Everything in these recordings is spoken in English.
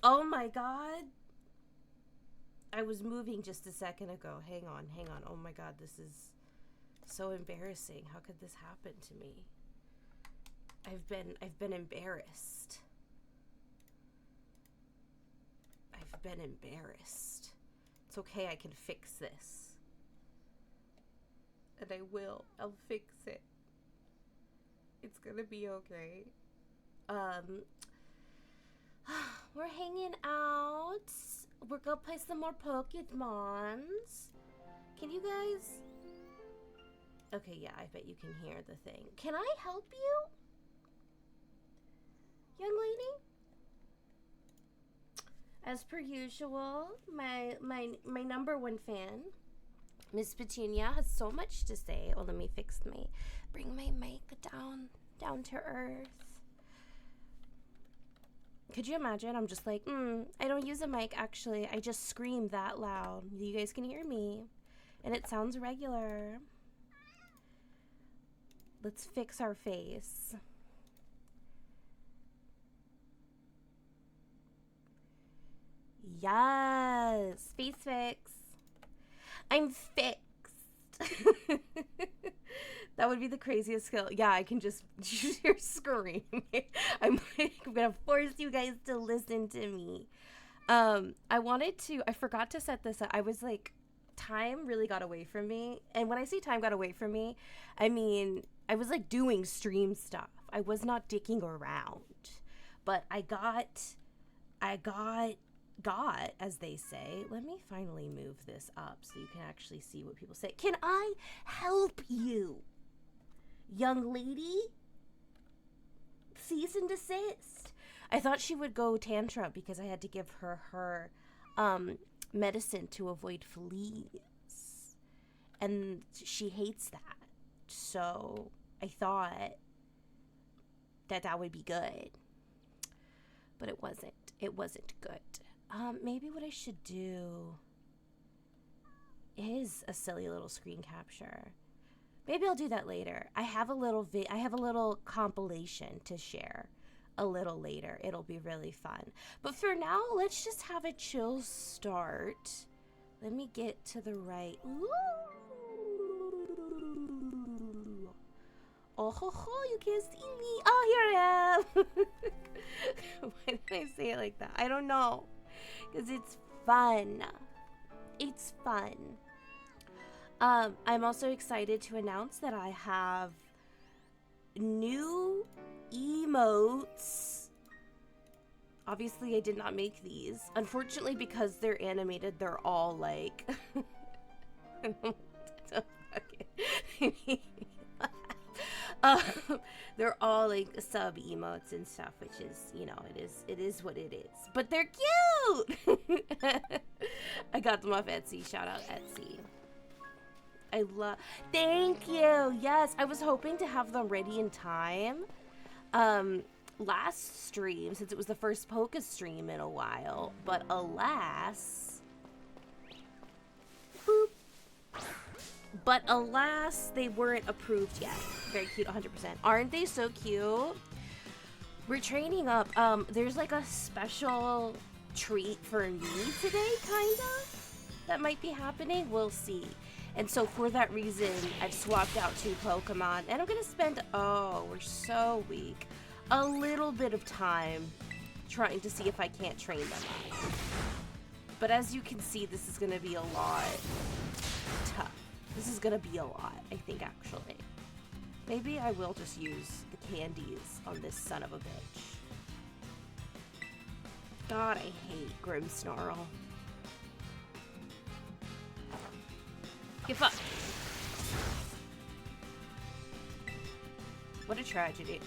Oh my god. I was moving just a second ago. Hang on. Oh my god, this is so embarrassing. How could this happen to me? I've been embarrassed. I've been embarrassed. It's okay, I can fix this. And I will. I'll fix it. It's gonna be okay. We're hanging out. We're gonna play some more Mons. Can you guys? Okay, yeah, I bet you can hear the thing. Can I help you? Young lady? As per usual, my number one fan, Miss Petunia, has so much to say. Oh, let me bring my mic down to earth. Could you imagine? I'm just like, I don't use a mic, actually. I just scream that loud. You guys can hear me. And it sounds regular. Let's fix our face. Yes! Face fix. I'm fixed. That would be the craziest skill. Yeah, I can just hear screaming. I'm gonna force you guys to listen to me. I forgot to set this up. I was like, time really got away from me. And when I say time got away from me, I mean, I was like doing stream stuff. I was not dicking around. But I got, as they say. Let me finally move this up so you can actually see what people say. Can I help you, young lady? Cease and desist. I thought she would go tantrum because I had to give her medicine to avoid fleas. And she hates that. So I thought that would be good. But it wasn't. It wasn't good. Maybe what I should do is a silly little screen capture. Maybe I'll do that later. I have a little compilation to share a little later. It'll be really fun. But for now, let's just have a chill start. Let me get to the right. Ooh. Oh ho ho, you can't see me. Oh, here I am. Why did I say it like that? I don't know. Because it's fun. It's fun. I'm also excited to announce that I have new emotes. Obviously, I did not make these. Unfortunately, because they're animated, they're all like... they're all like sub emotes and stuff, which is, you know, it is what it is. But they're cute. I got them off Etsy. Shout out Etsy. Thank you. Yes, I was hoping to have them ready in time. Last stream, since it was the first Poké stream in a while, but alas, boop. But alas, they weren't approved yet. Very cute, 100%. Aren't they so cute? We're training up. There's like a special treat for me today, kind of, that might be happening. We'll see. And so for that reason, I've swapped out 2 Pokemon, and I'm gonna spend, oh, we're so weak, a little bit of time trying to see if I can't train them up. But as you can see, this is gonna be a lot tough. This is gonna be a lot, I think, actually. Maybe I will just use the candies on this son of a bitch. God, I hate Grimmsnarl. Give up. What a tragedy.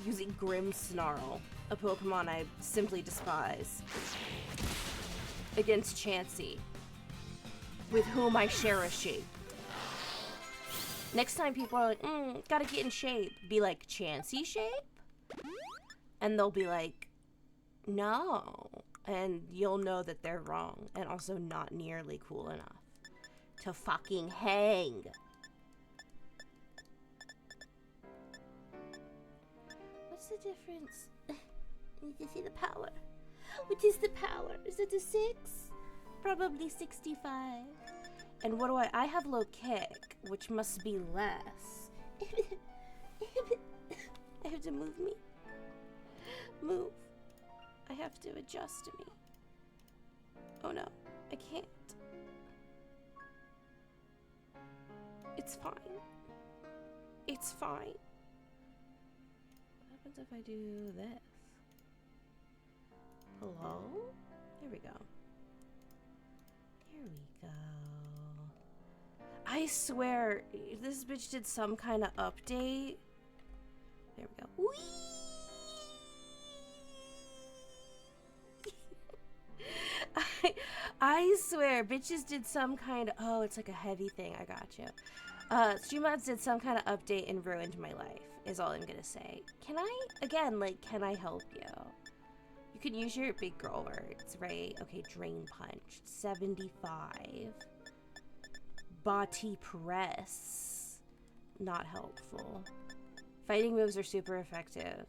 Using Grimmsnarl, a Pokemon I simply despise, against Chansey, with whom I share a shape. Next time people are like, gotta get in shape, be like, Chansey shape? And they'll be like, no. And you'll know that they're wrong, and also not nearly cool enough to fucking hang. What's the difference? You can see the power. What is the power? Is it a 6? Probably 65. And what do I have low kick, which must be less. I have to move me. Move. I have to adjust me. Oh no, I can't. It's fine. It's fine. What happens if I do this? Hello? There we go. There we go. I swear, this bitch did some kind of update. There we go. Whee! I swear, bitches did some kind of... Oh, it's like a heavy thing. I got you. StreamMods did some kind of update and ruined my life, is all I'm gonna say. Can I, again, like, can I help you? You can use your big girl words, right? Okay, Drain Punch. 75. Body Press. Not helpful. Fighting moves are super effective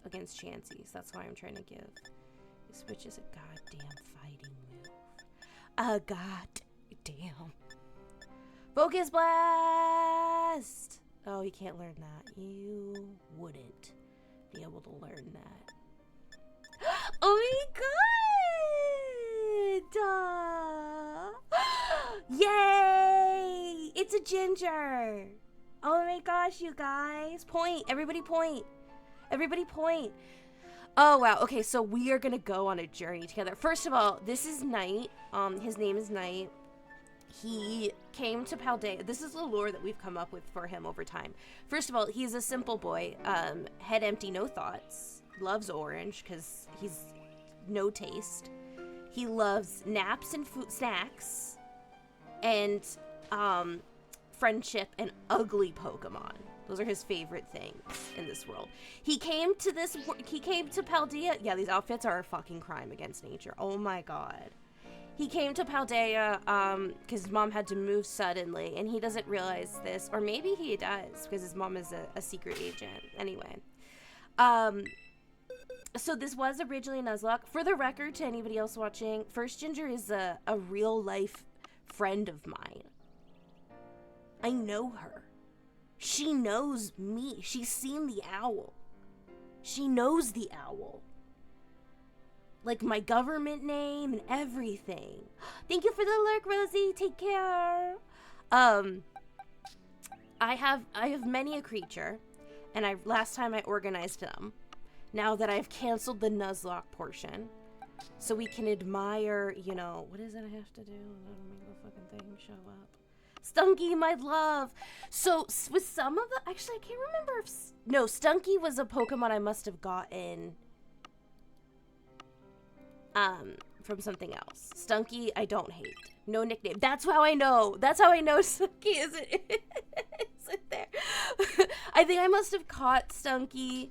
against Chanseys. That's why I'm trying to give. This bitch is a goddamn fighting move. A goddamn. Focus Blast! Oh, you can't learn that. You wouldn't be able to learn that. Oh my god! Yay! It's a ginger! Oh my gosh, you guys. Point. Everybody point. Everybody point. Oh, wow. Okay, so we are going to go on a journey together. First of all, this is Knight. His name is Knight. He came to Paldea. This is the lore that we've come up with for him over time. First of all, he's a simple boy. Head empty, no thoughts. Loves orange because he's no taste. He loves naps and food snacks. And, friendship and ugly Pokemon. Those are his favorite things in this world. He came to Paldea. Yeah, these outfits are a fucking crime against nature. Oh my god. He came to Paldea because his mom had to move suddenly, and he doesn't realize this, or maybe he does because his mom is a secret agent. Anyway, so this was originally Nuzlocke. For the record, to anybody else watching, First Ginger is a real life friend of mine. I know her. She knows me. She's seen the owl. She knows the owl. Like my government name and everything. Thank you for the lurk, Rosie. Take care. I have many a creature, and last time I organized them. Now that I've canceled the Nuzlocke portion, so we can admire, you know, what is it I have to do? That'll make the fucking thing show up. Stunky, my love. So with some of the, actually I can't remember if, no, Stunky was a Pokemon I must have gotten from something else. Stunky, I don't hate. No nickname. That's how I know. That's how I know Stunky isn't there. I think I must have caught Stunky.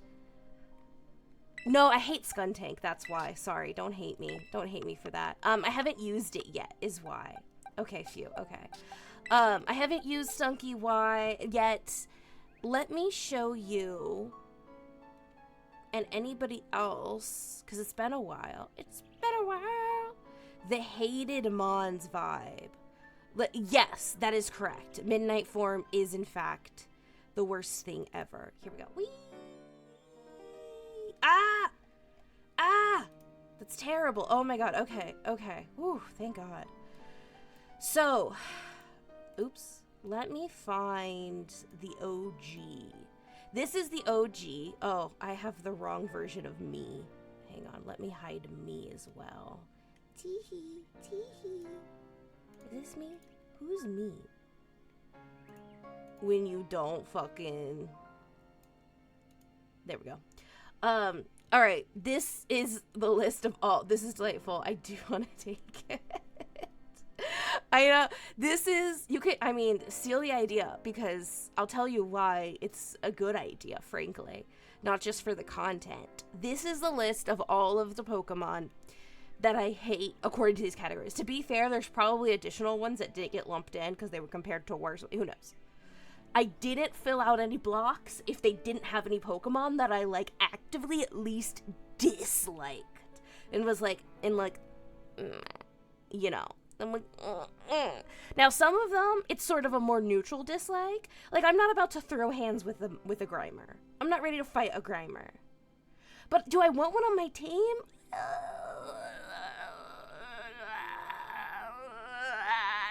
No, I hate Skuntank. That's why. Sorry. Don't hate me. Don't hate me for that. I haven't used it yet is why. Okay, phew. Okay. I haven't used Stunky yet. Let me show you and anybody else, because it's been a while. It's been a while. The hated Mons vibe. Yes, that is correct. Midnight form is, in fact, the worst thing ever. Here we go. Whee! Ah! Ah! That's terrible. Oh my god. Okay. Okay. Whew, thank god. So, oops. Let me find the OG. This is the OG. Oh, I have the wrong version of me. Hang on. Let me hide me as well. Teehee. Teehee. Is this me? Who's me? When you don't fucking... There we go. Alright. This is the list of all... This is delightful. I do want to take it. I know, this is, you could, I mean, steal the idea, because I'll tell you why it's a good idea, frankly. Not just for the content. This is the list of all of the Pokemon that I hate according to these categories. To be fair, there's probably additional ones that didn't get lumped in because they were compared to worse. Who knows? I didn't fill out any blocks if they didn't have any Pokemon that I, like, actively at least disliked. and was like, you know. I'm like, Now, some of them, it's sort of a more neutral dislike. Like, I'm not about to throw hands with a Grimer. I'm not ready to fight a Grimer. But do I want one on my team?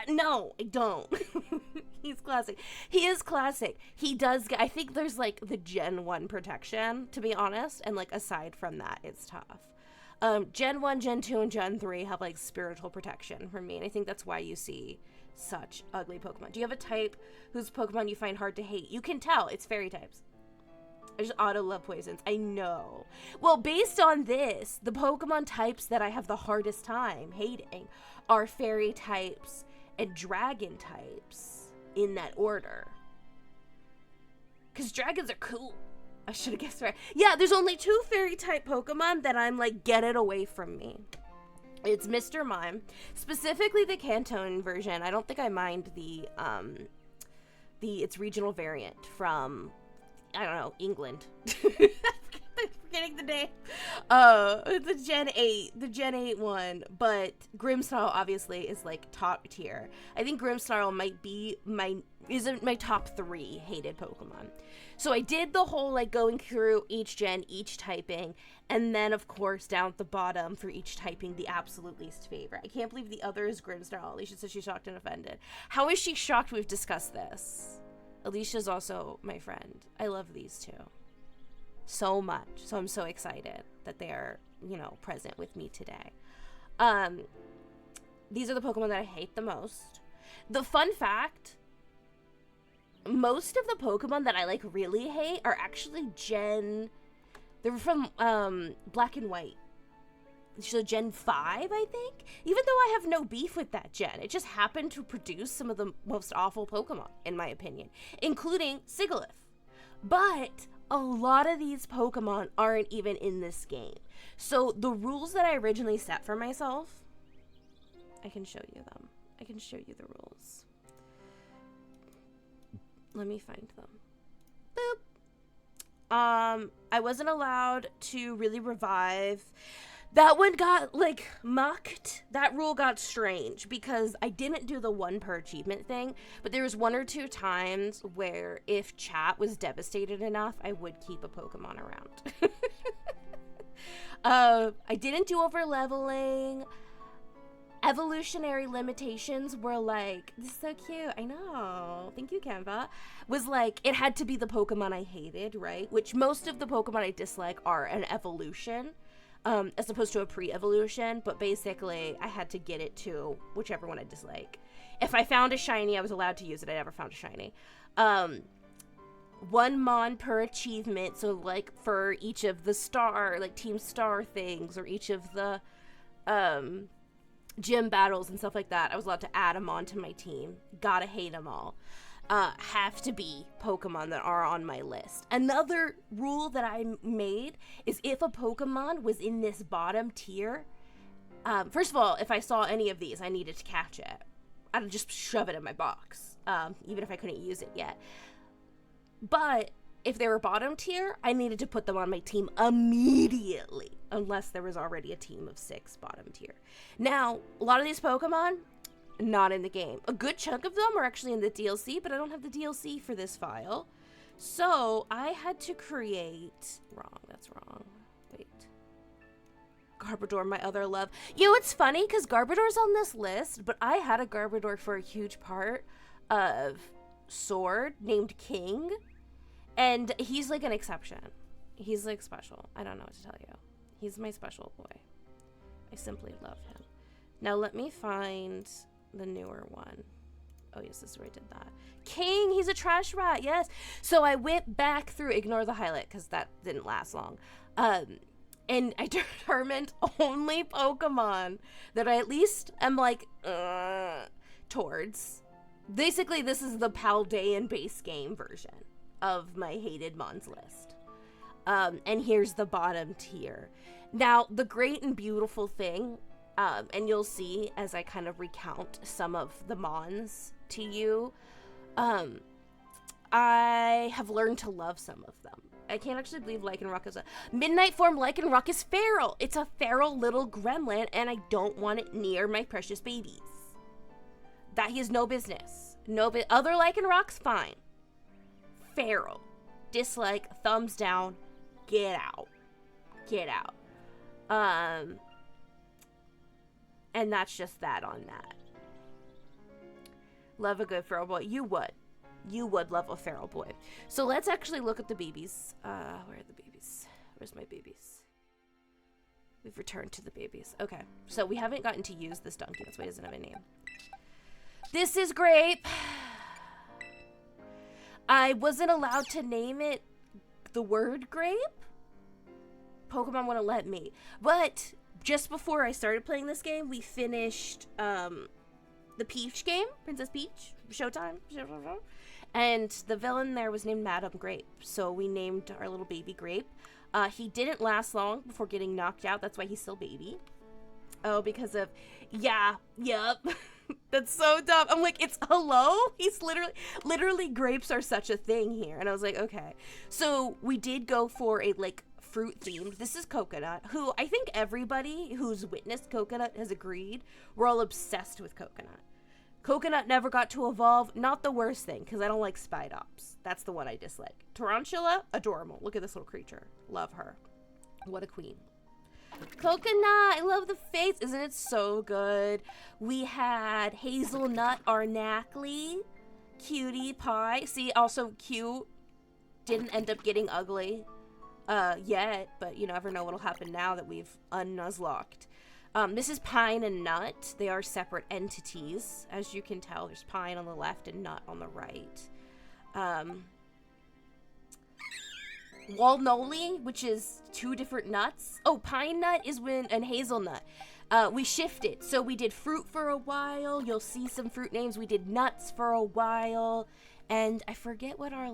No, I don't. He's classic. He is classic. He does get, I think there's like the Gen 1 protection, to be honest. And like aside from that, it's tough. Gen 1, Gen 2, and Gen 3 have like spiritual protection from me. And I think that's why you see such ugly Pokemon. Do you have a type whose Pokemon you find hard to hate? You can tell. It's fairy types. I just auto-love poisons. I know. Well, based on this, the Pokemon types that I have the hardest time hating are fairy types and dragon types in that order. Because dragons are cool. I should have guessed right. Yeah, there's only 2 fairy type Pokemon that I'm like, get it away from me. It's Mr. Mime. Specifically the Canton version. I don't think I mind its regional variant from, I don't know, England. I'm forgetting the name. The Gen 8 one. But Grimmsnarl obviously is like top tier. I think Grimmsnarl might be my top 3 hated Pokemon. So I did the whole like going through each gen, each typing, and then of course down at the bottom for each typing the absolute least favorite. I can't believe the other is Grimmsnarl. Alicia says she's shocked and offended. How is she shocked we've discussed this? Alicia's also my friend. I love these two so much. So I'm so excited that they are, you know, present with me today. These are the Pokemon that I hate the most. The fun fact, most of the Pokemon that I like really hate are actually they're from Black and White. So Gen 5, I think? Even though I have no beef with that gen, it just happened to produce some of the most awful Pokemon, in my opinion, including Sigilyph. But a lot of these Pokemon aren't even in this game. So the rules that I originally set for myself, I can show you them. I can show you the rules. Let me find them. Boop. I wasn't allowed to really revive. That one got, like, mucked. That rule got strange because I didn't do the 1 per achievement thing, but there was 1 or 2 times where if chat was devastated enough, I would keep a Pokemon around. I didn't do over-leveling. Evolutionary limitations were like, this is so cute, I know, thank you Canva, was like, it had to be the Pokemon I hated, right? Which most of the Pokemon I dislike are an evolution, as opposed to a pre-evolution, but basically I had to get it to whichever one I dislike. If I found a shiny, I was allowed to use it. I never found a shiny. 1 Mon per achievement, so like for each of the star, like Team Star things, or each of the, gym battles and stuff like that, I was allowed to add them onto my team. Gotta hate them all. Have to be Pokemon that are on my list. Another rule that I made is if a Pokemon was in this bottom tier, first of all, if I saw any of these, I needed to catch it. I'd just shove it in my box, even if I couldn't use it yet. But if they were bottom tier, I needed to put them on my team immediately, unless there was already a team of 6 bottom tier. Now, a lot of these Pokemon, not in the game. A good chunk of them are actually in the DLC, but I don't have the DLC for this file. So I had to create, that's wrong. Wait. Garbodor, my other love. You know, it's funny because Garbodor's on this list, but I had a Garbodor for a huge part of Sword named King. And he's like an exception. He's like special. I don't know what to tell you. He's my special boy. I simply love him. Now let me find the newer one. Oh yes, this is where I did that. King, he's a trash rat, yes. So I went back through, ignore the highlight because that didn't last long. And I determined only Pokemon that I at least am like, towards. Basically, this is the Paldean base game version of my hated Mons list. And here's the bottom tier. Now, the great and beautiful thing, and you'll see as I kind of recount some of the Mons to you, I have learned to love some of them. I can't actually believe Lycanroc is a... Midnight form Lycanroc is feral. It's a feral little gremlin, and I don't want it near my precious babies. That he has no business. Other Lycanrocs, fine. Feral. Dislike, thumbs down, get out. Get out. And that's just that on that. Love a good feral boy. You would. You would love a feral boy. So let's actually look at the babies. Where are the babies? Where's my babies? We've returned to the babies. Okay. So we haven't gotten to use this donkey. That's why it doesn't have a name. This is Grape. I wasn't allowed to name it the word Grape. Pokemon wouldn't let me. But just before I started playing this game, we finished the Peach game. Princess Peach. Showtime. And the villain there was named Madame Grape. So we named our little baby Grape. He didn't last long before getting knocked out. That's why he's still baby. Oh, because of... Yeah. Yep. That's so dumb. I'm like, it's hello? He's literally grapes are such a thing here. And I was like, okay. So we did go for a, like, fruit themed. This is Coconut, who I think everybody who's witnessed Coconut has agreed. We're all obsessed with Coconut. Coconut never got to evolve. Not the worst thing, because I don't like Spidops. That's the one I dislike. Tarantula, adorable. Look at this little creature. Love her. What a queen. Coconut, I love the face. Isn't it so good? We had Hazelnut Arnackley, Cutie Pie. See, also cute. Didn't end up getting ugly yet, but you never know what'll happen now that we've unnuzlocked. This is Pine and Nut. They are separate entities. As you can tell, there's Pine on the left and Nut on the right. Walnoli, which is two different nuts. Oh, Pine Nut is and Hazelnut. We shifted. So we did fruit for a while. You'll see some fruit names. We did nuts for a while. And I forget what our,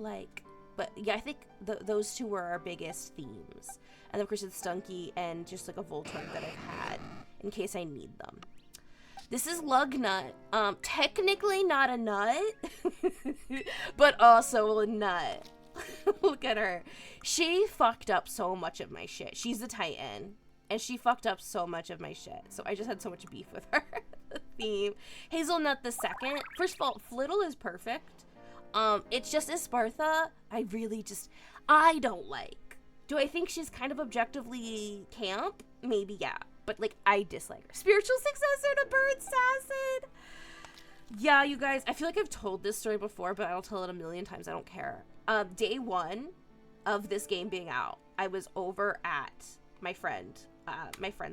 but yeah, I think those two were our biggest themes. And of course it's Stunky and just like a Voltorb that I've had in case I need them. This is Lugnut. Technically not a nut, but also a nut. Look at her. She fucked up so much of my shit. She's a Titan, and she fucked up so much of my shit. So I just had so much beef with her. The theme. Hazelnut the second. First of all, Flittle is perfect. It's just Espartha. I don't like. Do I think she's kind of objectively camp? Maybe, yeah. But, I dislike her. Spiritual successor to Bird Assassin! Yeah, you guys, I feel like I've told this story before, but I'll tell it a million times. I don't care. Day one of this game being out, I was over at my friend's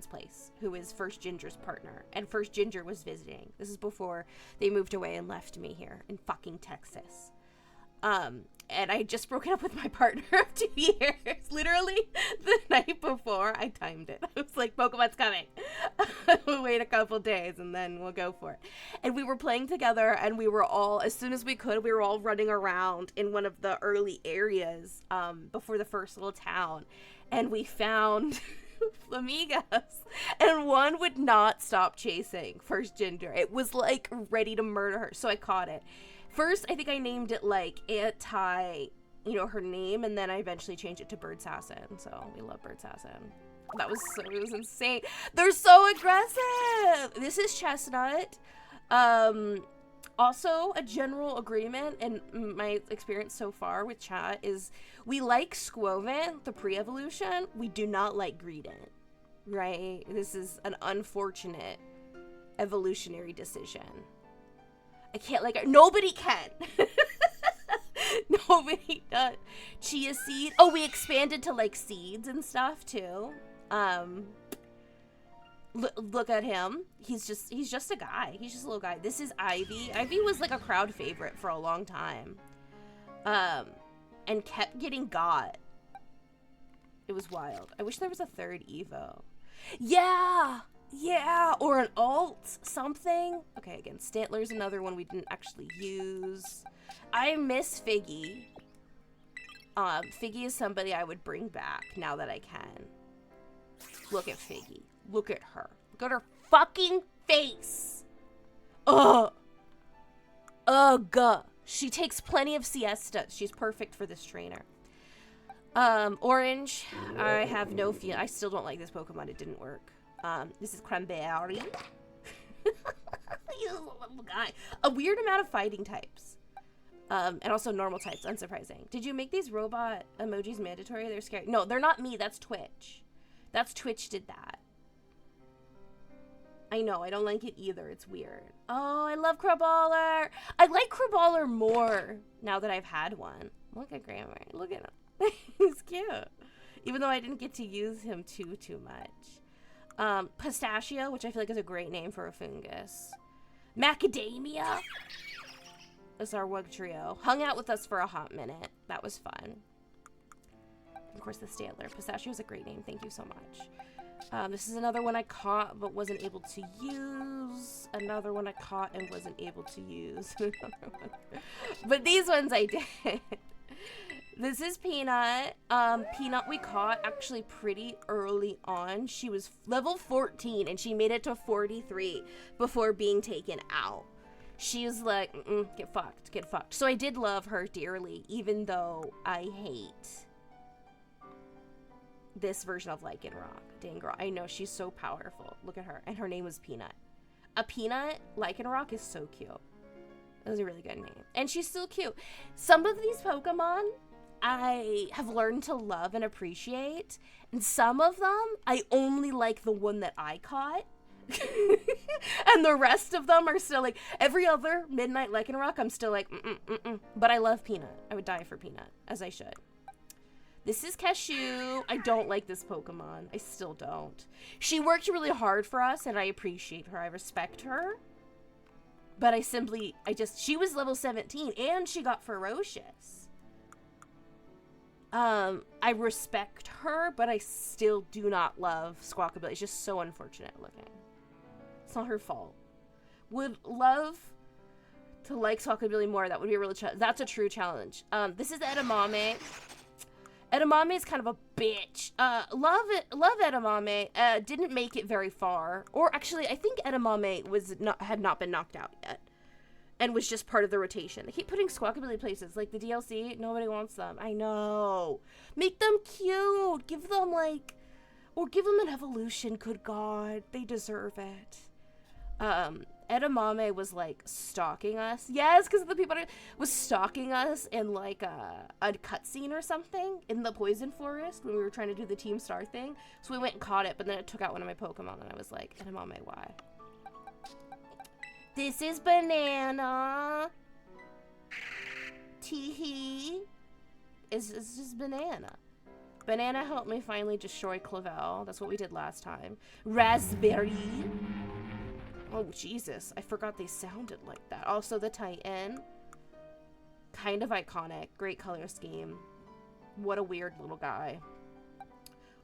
place, who is First Ginger's partner. And First Ginger was visiting. This is before they moved away and left me here in fucking Texas. And I had just broken up with my partner of 2 years. Literally, the night before, I timed it. I was like, Pokemon's coming. We'll wait a couple days, and then we'll go for it. And we were playing together, and we were all, as soon as we could, we were all running around in one of the early areas before the first little town. And we found Flamigas. And one would not stop chasing First Ginger. It was, ready to murder her. So I caught it. First, I think I named it, her name, and then I eventually changed it to Bird Assassin. So, we love Bird Assassin. It was insane. They're so aggressive! This is Chestnut. Also, a general agreement, and my experience so far with chat is, we like Squovent, the pre-evolution. We do not like Greedent, right? This is an unfortunate evolutionary decision. I can't like her. Nobody can. Nobody does. Chia seed. Oh, we expanded to seeds and stuff too. Look at him. He's just a guy. He's just a little guy. This is Ivy. Ivy was a crowd favorite for a long time. And kept getting got. It was wild. I wish there was a third Evo. Yeah, or an alt something. Okay, again, Stantler's another one we didn't actually use. I miss Figgy. Figgy is somebody I would bring back now that I can. Look at Figgy. Look at her. Look at her fucking face. Ugh. Ugh. She takes plenty of siestas. She's perfect for this trainer. Orange, I have no feel. I still don't like this Pokemon. It didn't work. This is Cranberry. He's a little guy. A weird amount of fighting types. And also normal types, unsurprising. Did you make these robot emojis mandatory? They're scary. No, they're not me. That's Twitch. That's Twitch did that. I know, I don't like it either. It's weird. Oh, I love Craballer. I like Craballer more now that I've had one. Look at Grandma. Look at him. He's cute. Even though I didn't get to use him too much. Pistachio, which I feel like is a great name for a fungus. Macadamia. That's our Wug trio. Hung out with us for a hot minute. That was fun. Of course, the Stantler. Pistachio is a great name. Thank you so much. This is another one I caught but wasn't able to use. Another one I caught and wasn't able to use. But these ones I did. This is Peanut. Peanut we caught actually pretty early on. She was level 14 and she made it to 43 before being taken out. She was like, get fucked, get fucked. So I did love her dearly, even though I hate this version of Lycanroc. Dang girl, I know, she's so powerful. Look at her. And her name was Peanut. A Peanut Lycanroc is so cute. That was a really good name. And she's still cute. Some of these Pokemon I have learned to love and appreciate. And some of them, I only like the one that I caught. And the rest of them are still like, every other Midnight Lycanroc, I'm still like, But I love Peanut. I would die for Peanut, as I should. This is Cashew. I don't like this Pokemon. I still don't. She worked really hard for us, and I appreciate her. I respect her. But she was level 17, and she got Ferocious. I respect her, but I still do not love Squawkabilly. It's just so unfortunate looking. It's not her fault. Would love to like Squawkabilly more. That would be a real challenge. That's a true challenge. This is Edamame. Edamame is kind of a bitch. Love Edamame. Didn't make it very far. Or actually, I think Edamame had not been knocked out yet. And was just part of the rotation. They keep putting Squawkabilly places. Like the DLC, nobody wants them. I know. Make them cute. Give them or give them an evolution. Good God. They deserve it. Edamame was stalking us. Yes, because the people was stalking us in a cutscene or something in the poison forest when we were trying to do the Team Star thing. So we went and caught it, but then it took out one of my Pokemon, and I was like, Edamame, why? This is Banana. Teehee. It's just Banana. Banana helped me finally destroy Clavel. That's what we did last time. Raspberry. Oh, Jesus. I forgot they sounded like that. Also, the Titan. Kind of iconic. Great color scheme. What a weird little guy.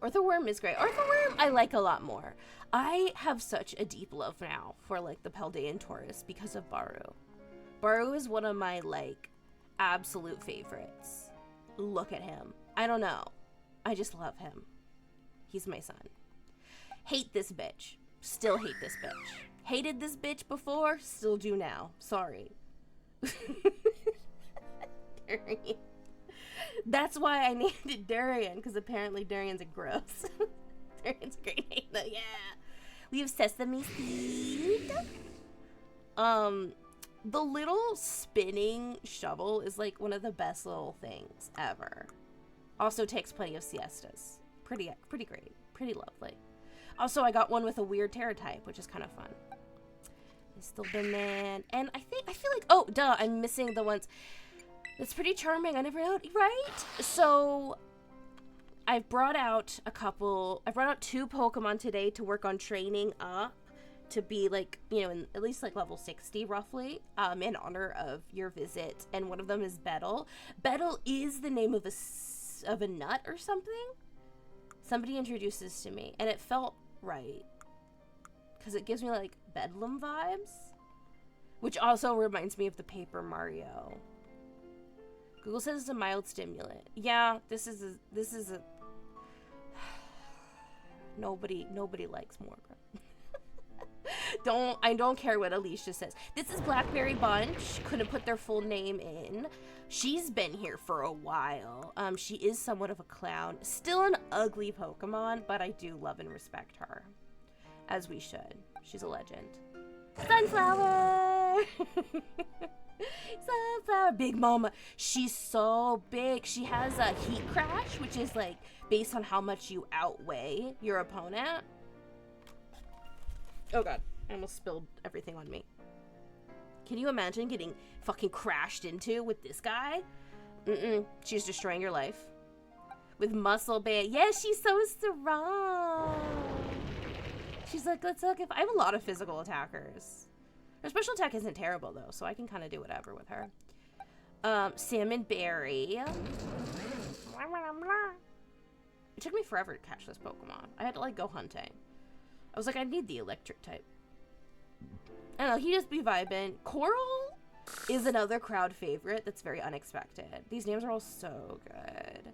Orthworm is great. Orthworm I like a lot more. I have such a deep love now for, the Paldean Taurus because of Baru. Baru is one of my, absolute favorites. Look at him. I don't know. I just love him. He's my son. Hate this bitch. Still hate this bitch. Hated this bitch before, still do now. Sorry. Darian. That's why I named it Darian, because apparently Darian's a gross. Darian's a great name, though, yeah. We have Sesame Seed. The little spinning shovel is, one of the best little things ever. Also takes plenty of siestas. Pretty great. Pretty lovely. Also, I got one with a weird Terra type, which is kind of fun. It's the Banana. And I feel like, oh, duh, I'm missing the ones. That's pretty charming. I never know, right? So, I've brought out two Pokemon today to work on training up to be, in at least, level 60, roughly, in honor of your visit. And one of them is Betel. Betel is the name of a nut or something. Somebody introduced this to me, and it felt right. Because it gives me, Bedlam vibes. Which also reminds me of the Paper Mario. Google says it's a mild stimulant. Yeah, this is a nobody likes Morgrem. I don't care what Alicia says. This is Blackberry Bunch. Couldn't put their full name in. She's been here for a while. She is somewhat of a clown. Still an ugly Pokemon, but I do love and respect her. As we should. She's a legend. Sunflower! Sunflower, Big Mama. She's so big. She has a heat crash, which is like based on how much you outweigh your opponent. Oh god, I almost spilled everything on me. Can you imagine getting fucking crashed into with this guy? She's destroying your life. With Muscle Band. Yeah, she's so strong. She's like, let's look if I have a lot of physical attackers. Her special attack isn't terrible though, so I can kind of do whatever with her. Salmon Berry. It took me forever to catch this Pokemon. I had to like go hunting. I was like, I need the electric type. I don't know, he just be vibing. Coral is another crowd favorite that's very unexpected. These names are all so good.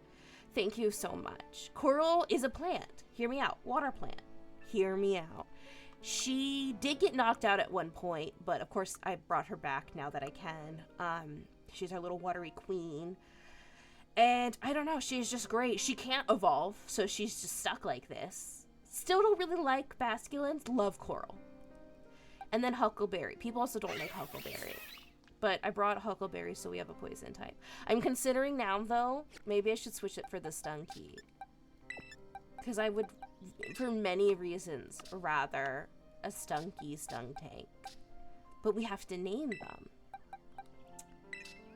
Thank you so much. Coral is a plant. Hear me out. Water plant. Hear me out. She did get knocked out at one point, but of course I brought her back now that I can. She's our little watery queen. And I don't know, she's just great. She can't evolve, so she's just stuck like this. Still don't really like Basculins. Love Coral. And then Huckleberry. People also don't like Huckleberry. But I brought Huckleberry, so we have a poison type. I'm considering now, though, maybe I should switch it for the Stunky. Because I would, for many reasons, rather a Stunky Stuntank. But we have to name them.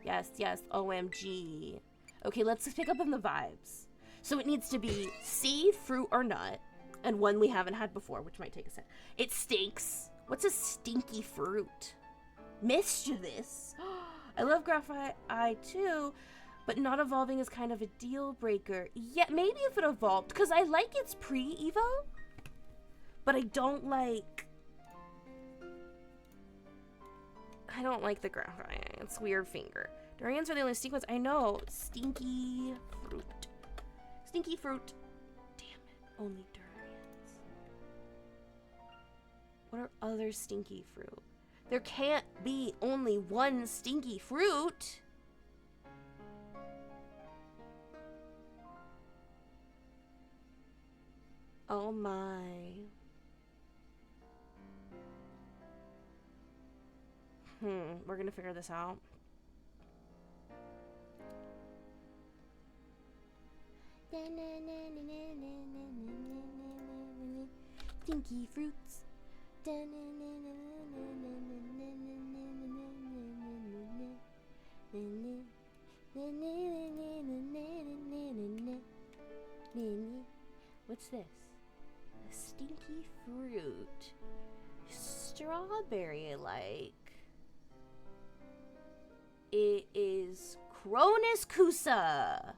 Yes, yes, OMG. Okay, let's pick up on the vibes. So it needs to be seed, fruit, or nut. And one we haven't had before, which might take a sec. It stinks. What's a stinky fruit? Mischievous. I love Graphite Eye too, but not evolving is kind of a deal breaker. Yeah, maybe if it evolved, because I like its pre-evo, but I don't like the Graphite Eye. It's weird finger. Durians are the only stink ones. I know. Stinky fruit. Stinky fruit. Damn it. Only durians. What are other stinky fruit? There can't be only one stinky fruit. Oh my. We're gonna figure this out. Stinky fruits. What's this? A stinky fruit. Strawberry like. It is Cronus Kusa.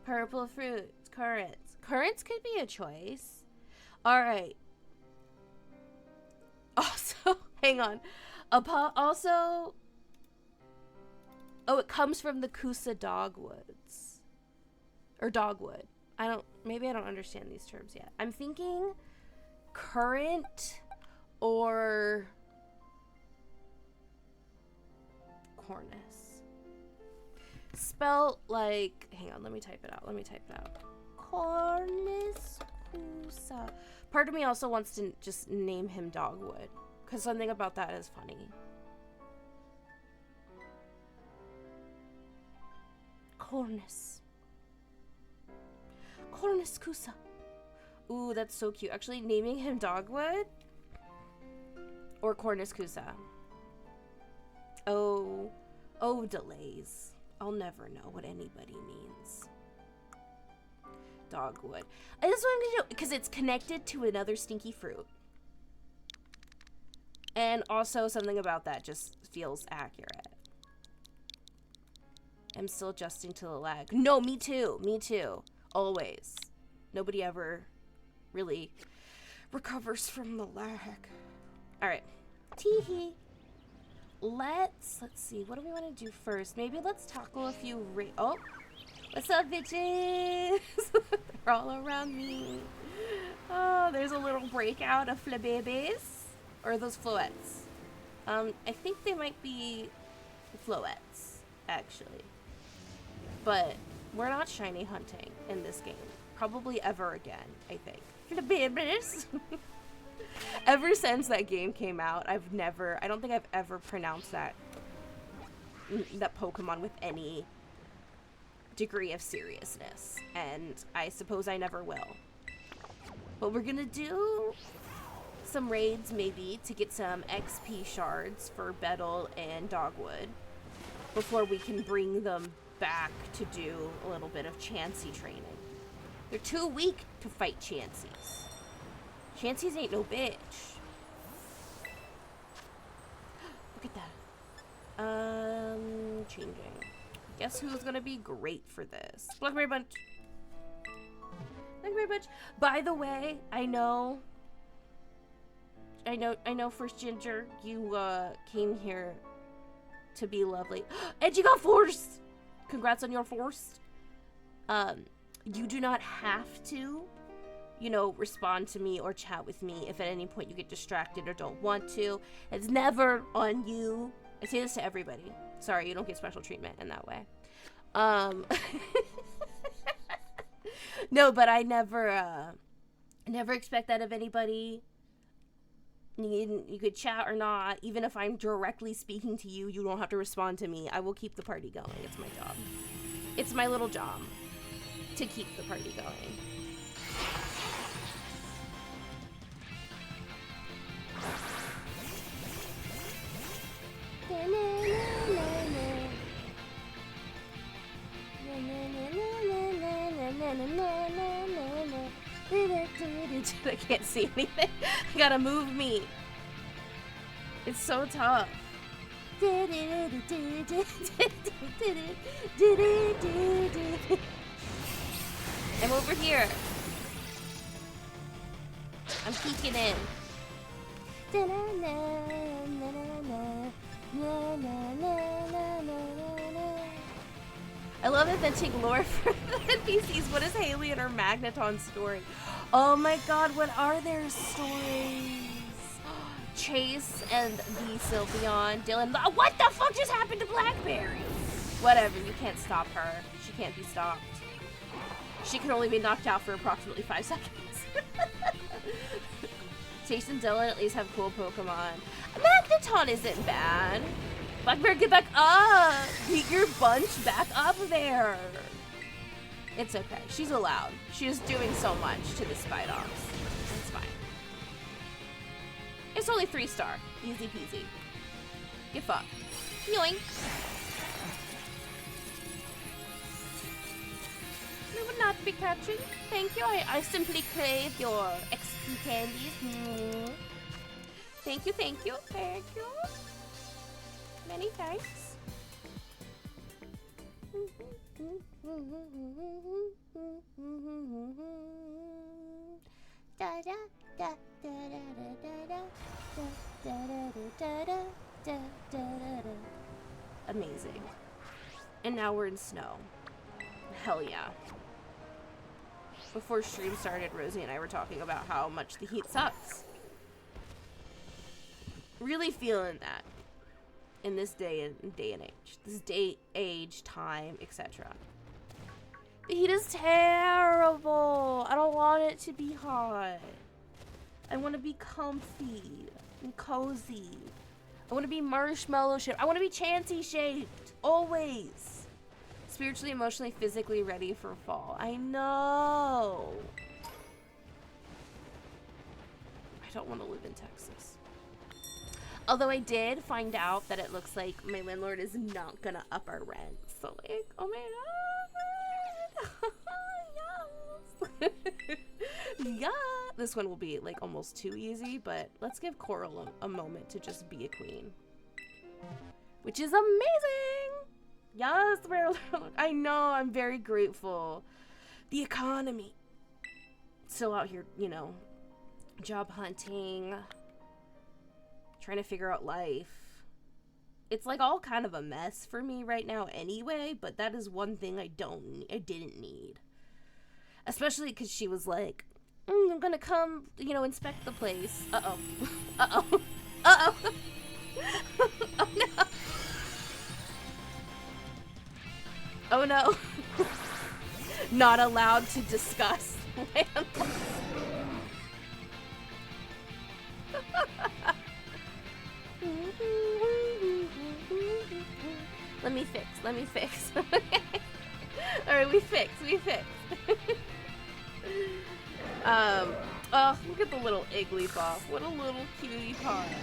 Purple fruits. Currants. Currants could be a choice. Alright. Also, hang on. Also, oh, it comes from the Kusa dogwoods. Or dogwood. Maybe I don't understand these terms yet. I'm thinking currant or Cornus. Spelt like, hang on, let me type it out. Cornus Kusa. Part of me also wants to just name him Dogwood, because something about that is funny. Cornus. Cornus Kusa. Ooh, that's so cute. Actually, naming him Dogwood or Cornus Kusa. Oh, delays. I'll never know what anybody means. Dogwood. This is what I'm gonna do, because it's connected to another stinky fruit. And also something about that just feels accurate. I'm still adjusting to the lag. No, me too. Always. Nobody ever really recovers from the lag. Alright. Teehee. Let's see. What do we want to do first? Maybe let's tackle a few oh! What's up, bitches? They're all around me. Oh, there's a little breakout of flabebes. Or are those floettes? I think they might be floettes, actually. But we're not shiny hunting in this game. Probably ever again, I think. For the babies. Ever since that game came out, I don't think I've ever pronounced that Pokemon with any degree of seriousness. And I suppose I never will. But we're gonna do some raids, maybe, to get some XP shards for Betel and Dogwood before we can bring them back to do a little bit of Chansey training. They're too weak to fight Chanseys. Chanseys ain't no bitch. Look at that. Changing. Guess who's gonna be great for this? Blackberry Bunch. Blackberry Bunch. By the way, I know, First Ginger, you came here to be lovely. And you got forced! Congrats on your forced. You do not have to, respond to me or chat with me if at any point you get distracted or don't want to. It's never on you. I say this to everybody. Sorry, you don't get special treatment in that way. No, but I never expect that of anybody. You could chat or not. Even if I'm directly speaking to you, you don't have to respond to me. I will keep the party going. It's my job. It's my little job to keep the party going. I can't see anything. I gotta move me. It's so tough. I'm over here. I'm peeking in. I love inventing lore for the NPCs. What is Haley and her Magneton story? Oh my god, what are their stories? Chase and the Sylveon, Dylan. What the fuck just happened to Blackberry? Whatever, you can't stop her. She can't be stopped. She can only be knocked out for approximately 5 seconds. Chase and Dylan at least have cool Pokemon. Magneton isn't bad. Blackberry, get back up! Get your bunch back up there! It's okay. She's allowed. She is doing so much to the Spidox. It's fine. It's only 3-star. Easy peasy. Get fucked. Yoink. We would not be catching. Thank you. I simply crave your XP candies. Thank you, thank you, thank you. Many thanks. Amazing. And now we're in snow. Hell yeah. Before stream started, Rosie and I were talking about how much the heat sucks. Really feeling that in this day and age. This day, age, time, etc. The heat is terrible. I don't want it to be hot. I want to be comfy and cozy. I want to be marshmallow shaped. I want to be Chansey shaped. Always. Spiritually, emotionally, physically ready for fall. I know. I don't want to live in Texas. Although I did find out that it looks like my landlord is not gonna up our rent. So like, oh my god. Yes. Yeah. This one will be like almost too easy, but let's give Coral a moment to just be a queen. Which is amazing. Yes, I know, I'm very grateful. The economy. Still out here, job hunting. Trying to figure out life. It's like all kind of a mess for me right now anyway, but that is one thing I didn't need. Especially because she was like, I'm gonna come, you know, inspect the place. Uh-oh. Uh-oh. Uh-oh. Oh no. Oh no. Not allowed to discuss landlords. Let me fix. Alright, we fix. Oh, look at the little Igglybuff. What a little cutie pie.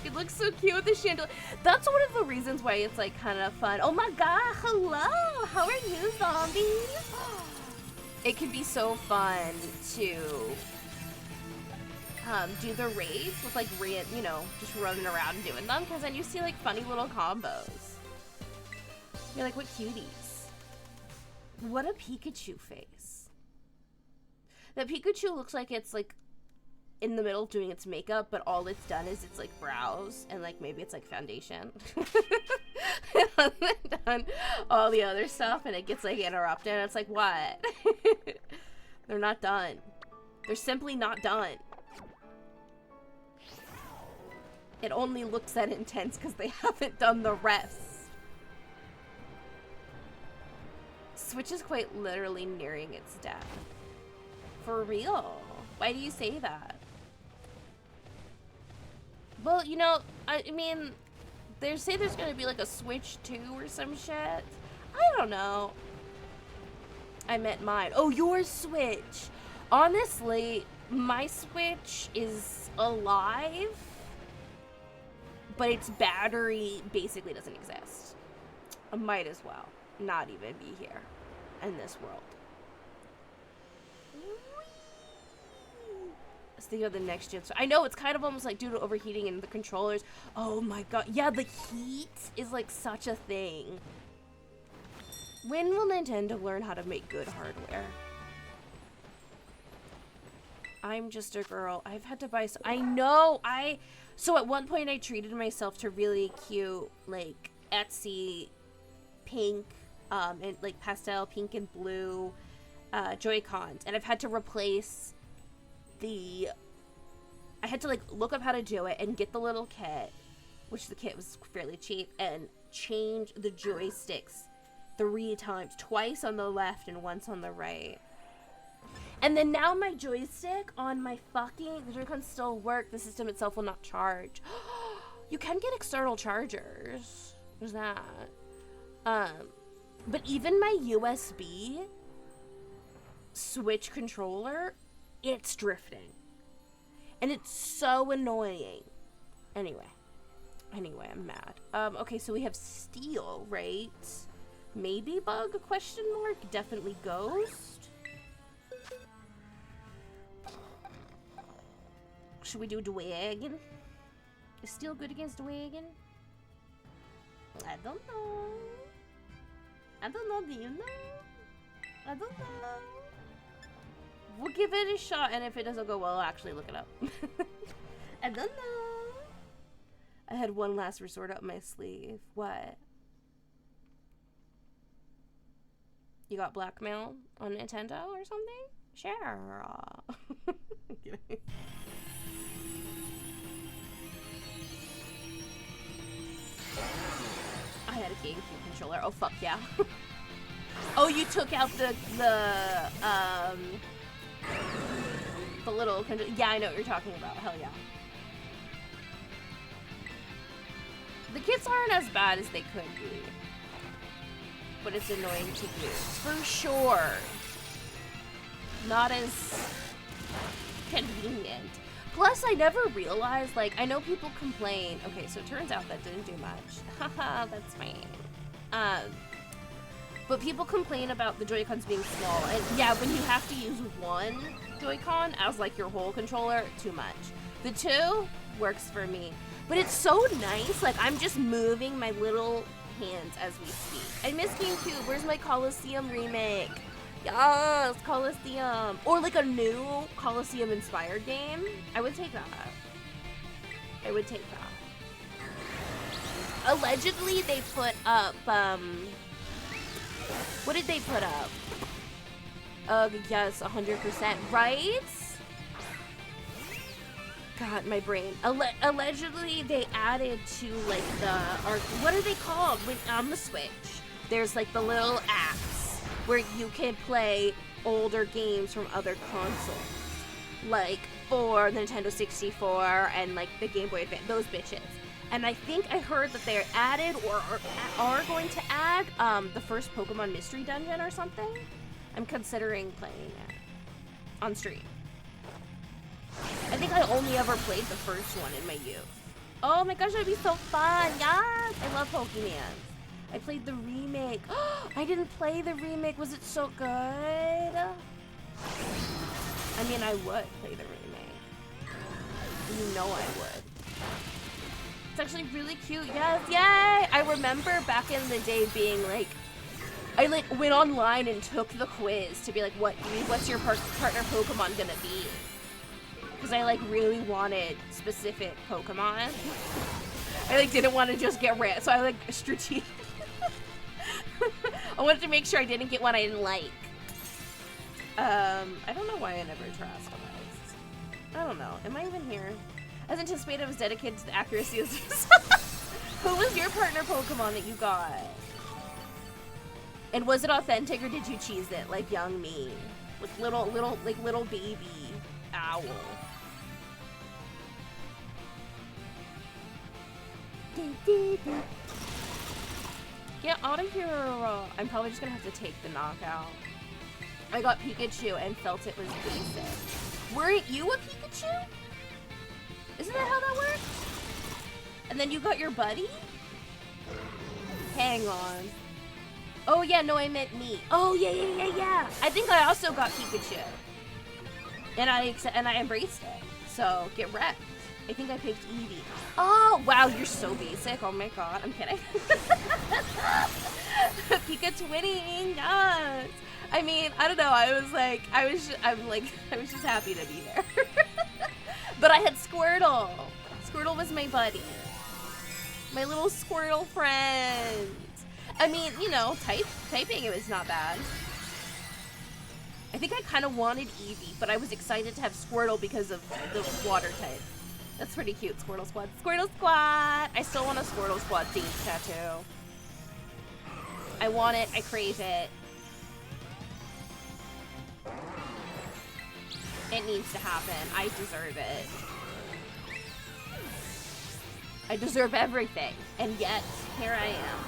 It looks so cute with the chandelier. That's one of the reasons why it's like kind of fun. Oh my god, hello! How are you, zombies? It can be so fun to do the raids with like, you know, just running around and doing them, because then you see like funny little combos. You're like, what cuties? What a Pikachu face. That Pikachu looks like it's like in the middle doing its makeup, but all it's done is its like brows and like maybe it's like foundation. It hasn't done all the other stuff and it gets like interrupted and it's like, what? They're not done. They're simply not done. It only looks that intense because they haven't done the rest. Switch is quite literally nearing its death. For real? Why do you say that? Well, you know, I mean, they say there's gonna be like a Switch 2 or some shit. I don't know. I meant mine. Oh, your Switch. Honestly, my Switch is alive, but its battery basically doesn't exist. I might as well not even be here in this world. Let's think of the next gen. I know it's kind of almost like due to overheating in the controllers. Oh my god. Yeah, the heat is like such a thing. When will Nintendo learn how to make good hardware? I'm just a girl. I've had to buy I know. So at one point I treated myself to really cute like Etsy pink and like pastel pink and blue Joy-Cons, and I've had to replace I had to like look up how to do it and get the little kit, which the kit was fairly cheap, and change the joysticks 3 times, twice on the left and once on the right. And then now my joystick on my the Joy-Cons still work. The system itself will not charge. You can get external chargers. There's that. But even my USB Switch controller, it's drifting. And it's so annoying. Anyway, I'm mad. Okay, so we have Steel, right? Maybe Bug, question mark? Definitely Ghost. Should we do Dwagon? Is Steel good against Dwagon? I don't know. Do you know? I don't know. We'll give it a shot, and if it doesn't go well, I'll actually look it up. I don't know. I had one last resort up my sleeve. What? You got blackmail on Nintendo or something? Sure. I had a GameCube controller. Oh, fuck yeah. Oh, you took out the little controller. Yeah, I know what you're talking about. Hell yeah. The kits aren't as bad as they could be, but it's annoying to use. For sure. Not as convenient. Plus, I never realized, like, I know people complain. Okay, so it turns out that didn't do much. Haha, that's fine. But people complain about the Joy-Cons being small. And yeah, when you have to use one Joy-Con as, like, your whole controller, too much. The 2 works for me. But it's so nice. Like, I'm just moving my little hands as we speak. I miss GameCube. Where's my Coliseum remake? Yes, Coliseum. Or like a new Coliseum-inspired game. I would take that. I would take that. Allegedly, they put up, What did they put up? Yes, 100%, right? God, my brain. Allegedly, they added to, like, what are they called? When on the Switch, there's, like, the little apps where you can play older games from other consoles. Like, for the Nintendo 64 and, like, the Game Boy Advance, those bitches. And I think I heard that they're added or are going to add the first Pokemon Mystery Dungeon or something. I'm considering playing it on stream. I think I only ever played the first one in my youth. Oh my gosh, that'd be so fun. Yes! I love Pokemon. I played the remake. I didn't play the remake. Was it so good? I mean, I would play the remake. You know I would. It's actually really cute. Yes, yay! I remember back in the day being like, I like went online and took the quiz to be like, what's your partner Pokemon gonna be? Because I like really wanted specific Pokemon. I like didn't want to just get rid, so I like strategic. I wanted to make sure I didn't get one I didn't like. I don't know why I never customized. I don't know. Am I even here? As anticipated, I was dedicated to the accuracy of this. Who was your partner Pokemon that you got? And was it authentic or did you cheese it like young me? Like little baby owl. Get out of here. I'm probably just gonna have to take the knockout. I got Pikachu and felt it was basic. Weren't you a Pikachu? Isn't that how that works? And then you got your buddy? Hang on. Oh yeah, no, I meant me. Oh yeah. I think I also got Pikachu. And I embraced it. So get wrecked. I think I picked Eevee. Oh wow, you're so basic. Oh my god, I'm kidding. Pika twinning, yes. I mean, I don't know. I was just happy to be there. But I had Squirtle. Squirtle was my buddy. My little Squirtle friend. I mean, you know, typing it was not bad. I think I kind of wanted Eevee, but I was excited to have Squirtle because of the water type. That's pretty cute, Squirtle Squad. Squirtle Squad! I still want a Squirtle Squad themed tattoo. I want it, I crave it. It needs to happen. I deserve it. I deserve everything. And yet, here I am.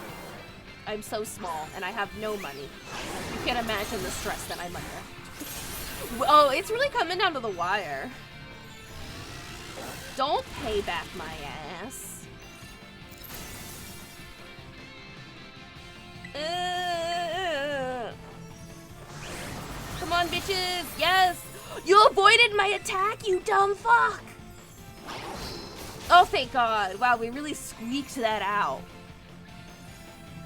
I'm so small, and I have no money. You can't imagine the stress that I'm under. Oh, it's really coming down to the wire. Don't pay back my ass. Come on, bitches. Yes. You avoided my attack, you dumb fuck. Oh, thank God. Wow, we really squeaked that out.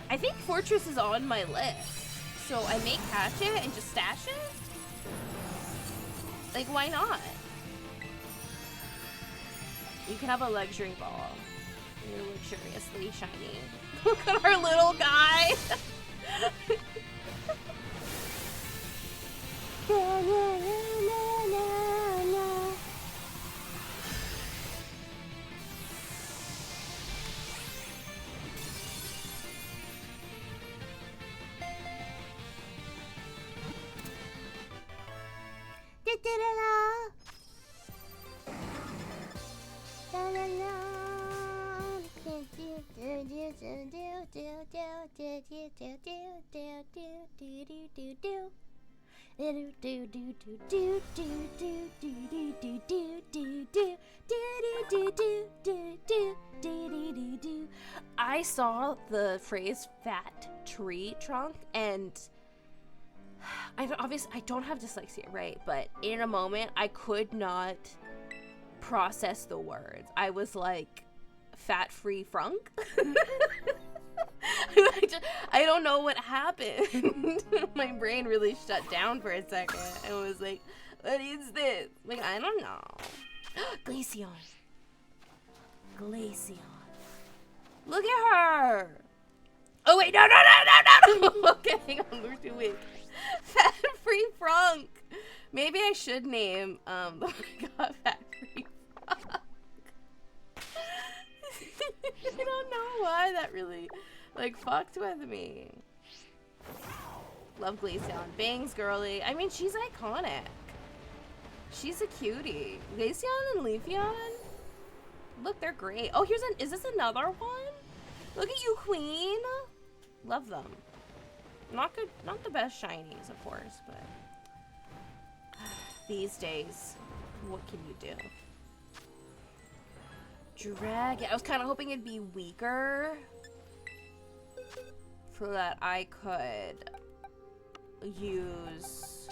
I think Fortress is on my list. So I may catch it and just stash it? Like, why not? You can have a luxury ball. You're luxuriously shiny. Look at our little guy. I saw the phrase fat tree trunk and I don't have dyslexia, right? But in a moment I could not process the words. I was like, fat-free frunk? I don't know what happened. My brain really shut down for a second. I was like, what is this? Like, I don't know. Glaceon. Look at her. Oh wait, no. Okay, hang on, we're too weak. Fat Free Frunk. Maybe I should name oh my god, Fat Free Frunk. I don't know why that really like fucked with me. Love Glaceon. Bangs girly. I mean, she's iconic. She's a cutie. Glaceon and Leafeon. Look, they're great. Oh, is this another one? Look at you, queen. Love them. Not the best shinies, of course, but these days, what can you do? Dragon. I was kind of hoping it'd be weaker so that I could use...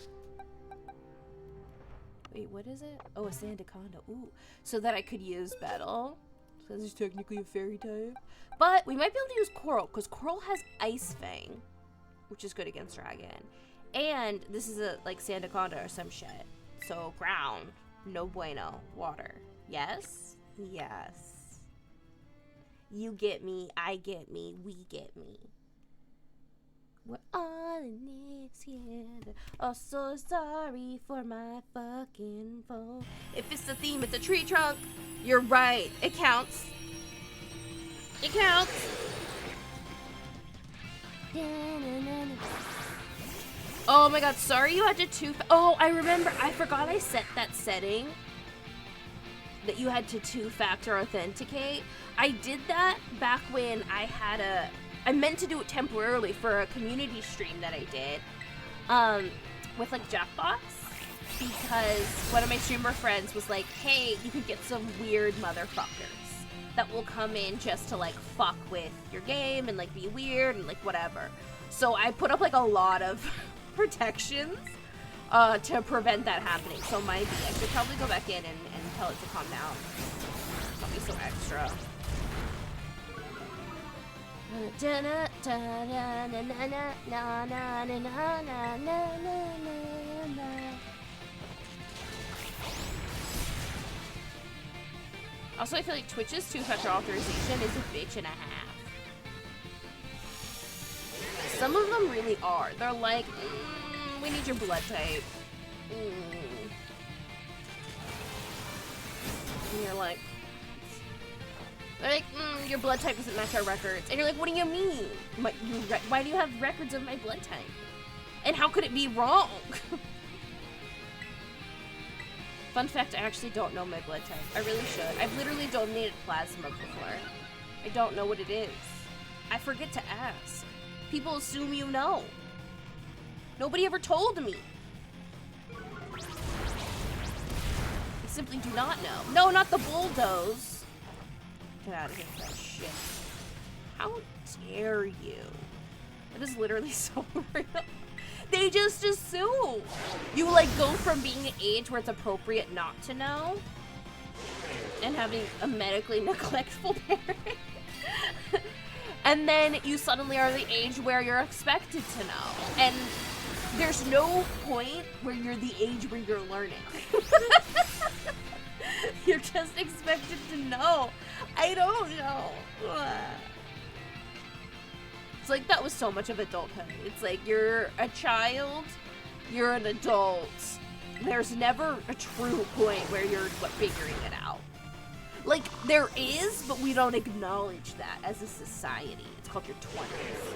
Wait, what is it? Oh, a Sandaconda. Ooh. So that I could use Battle. So this is technically a fairy type. But we might be able to use Coral, because Coral has Ice Fang, which is good against Dragon. And this is a, like, Sandaconda or some shit. So, ground. No bueno. Water. Yes? Yes. You get me, I get me, we get me. We're all in this together. Oh, so sorry for my fucking phone. If it's the theme, it's a tree trunk. You're right. It counts. It counts. Oh my god, sorry you had to oh, I remember. I forgot I set that setting that you had to two-factor authenticate. I did that back when I meant to do it temporarily for a community stream that I did with like Jackbox, because one of my streamer friends was like, hey, you could get some weird motherfuckers that will come in just to like fuck with your game and like be weird and like whatever. So I put up like a lot of protections to prevent that happening. So I should probably go back in and tell it to calm down. Don't be so extra. Also, I feel like Twitch's two-factor authorization is a bitch and a half. Some of them really are. They're like, we need your blood type. And you're like, they're like, your blood type doesn't match our records. And you're like, what do you mean? Why do you have records of my blood type? And how could it be wrong? Fun fact, I actually don't know my blood type. I really should. I've literally donated plasma before. I don't know what it is. I forget to ask. People assume you know. Nobody ever told me. I simply do not know. No, not the bulldoze. Get out of here with that shit. How dare you? That is literally so real. They just assume. You like go from being an age where it's appropriate not to know and having a medically neglectful parent. And then you suddenly are the age where you're expected to know. And there's no point where you're the age where you're learning. You're just expected to know. I don't know. It's like that was so much of adulthood. It's like you're a child, you're an adult. There's never a true point where you're figuring it out. Like, there is, but we don't acknowledge that as a society. It's called your 20s.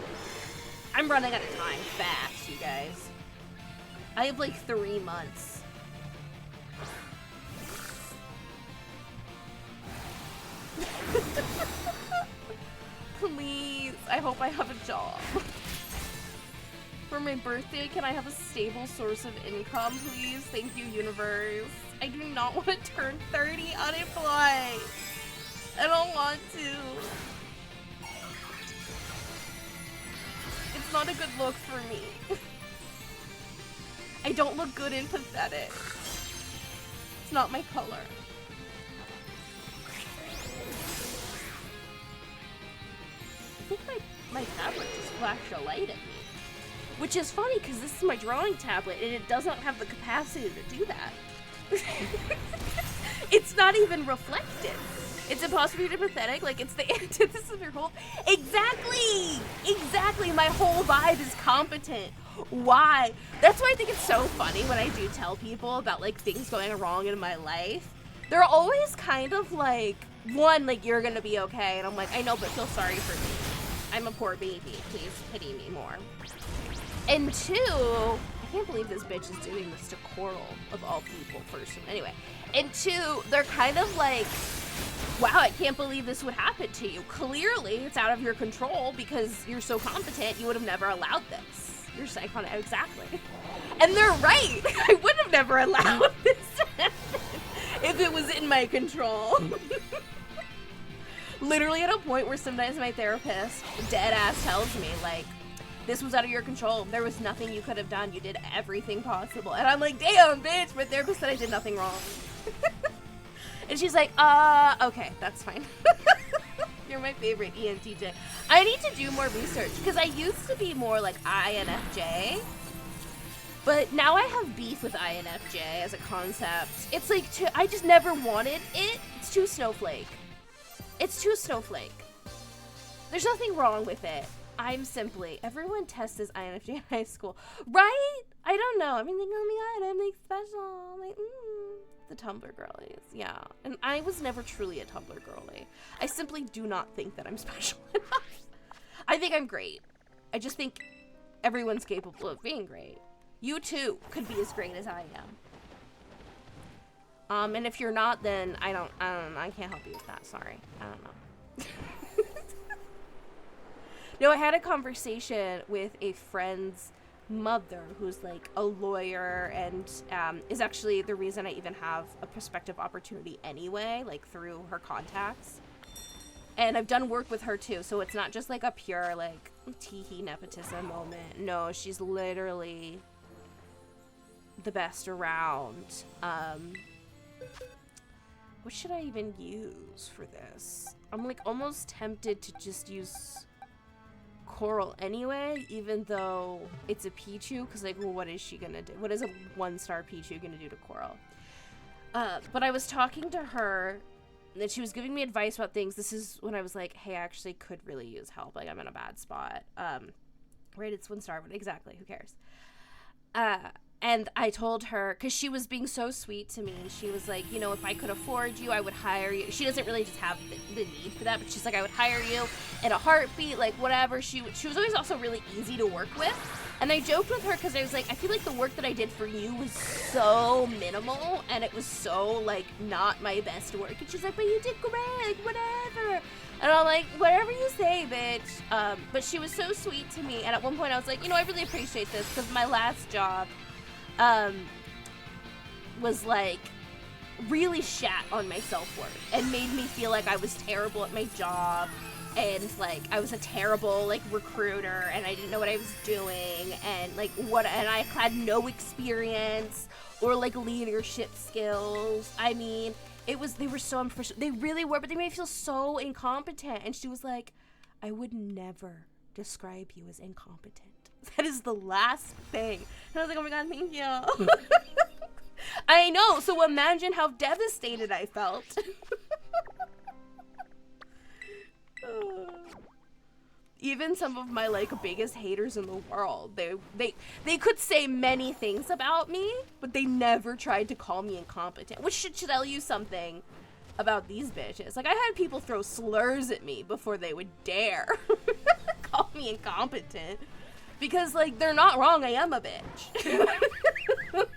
I'm running out of time fast, you guys. I have like 3 months. Please, I hope I have a job. For my birthday, can I have a stable source of income, please? Thank you, universe. I do not want to turn 30 unemployed. I don't want to. It's not a good look for me. I don't look good and pathetic. It's not my color. I think my tablet just flashed a light at me. Which is funny, because this is my drawing tablet, and it doesn't have the capacity to do that. It's not even reflective. It's impossible to be pathetic. Like, it's the antithesis of your whole... Exactly! Exactly! My whole vibe is competent. Why? That's why I think it's so funny when I do tell people about, like, things going wrong in my life. They're always kind of like, one, like, you're gonna be okay. And I'm like, I know, but feel sorry for me. I'm a poor baby. Please pity me more. And two, I can't believe this bitch is doing this to Coral, of all people, first. Anyway. And two, they're kind of like, wow, I can't believe this would happen to you. Clearly, it's out of your control because you're so competent, you would have never allowed this. You're psychotic, exactly. And they're right. I would have never allowed this to happen if it was in my control. Literally at a point where sometimes my therapist dead ass tells me, like, this was out of your control. There was nothing you could have done. You did everything possible. And I'm like, damn, bitch. My therapist said I did nothing wrong. And she's like, okay, that's fine. You're my favorite ENTJ. I need to do more research because I used to be more like INFJ. But now I have beef with INFJ as a concept. It's like, I just never wanted it. It's too snowflake. It's too snowflake. There's nothing wrong with it. I'm simply, everyone tests as INFJ in high school. Right? I don't know. I mean, they call me God. I'm like special. I'm like, the Tumblr girlies. Yeah. And I was never truly a Tumblr girly. I simply do not think that I'm special enough. I think I'm great. I just think everyone's capable of being great. You too could be as great as I am. And if you're not, then I don't know. I can't help you with that. Sorry. I don't know. No, I had a conversation with a friend's mother who's like a lawyer and is actually the reason I even have a prospective opportunity anyway, like through her contacts. And I've done work with her too, so it's not just like a pure like tee-hee nepotism moment. No, she's literally the best around. What should I even use for this? I'm like almost tempted to just use Coral anyway, even though it's a Pichu, because like, well, what is she gonna do? What is a 1-star Pichu gonna do to Coral? But I was talking to her, and she was giving me advice about things. This is when I was like, hey, I actually could really use help. Like, I'm in a bad spot. Right, it's 1-star, but exactly, who cares? And I told her, because she was being so sweet to me, and she was like, you know, if I could afford you, I would hire you. She doesn't really just have the need for that, but she's like, I would hire you in a heartbeat, like, whatever. She was always also really easy to work with. And I joked with her because I was like, I feel like the work that I did for you was so minimal, and it was so, like, not my best work. And she's like, but you did great, like, whatever. And I'm like, whatever you say, bitch. But she was so sweet to me, and at one point I was like, you know, I really appreciate this, because my last job was like really shat on my self-worth and made me feel like I was terrible at my job and like I was a terrible like recruiter and I didn't know what I was doing and like and I had no experience or like leadership skills. I mean, they were so unprofessional. They really were, but they made me feel so incompetent. And she was like, I would never describe you as incompetent. That is the last thing. And I was like, oh my god, thank you. I know, so imagine how devastated I felt. Even some of my like biggest haters in the world, they could say many things about me, but they never tried to call me incompetent, which should tell you something about these bitches. Like, I had people throw slurs at me before they would dare call me incompetent. Because, like, they're not wrong, I am a bitch.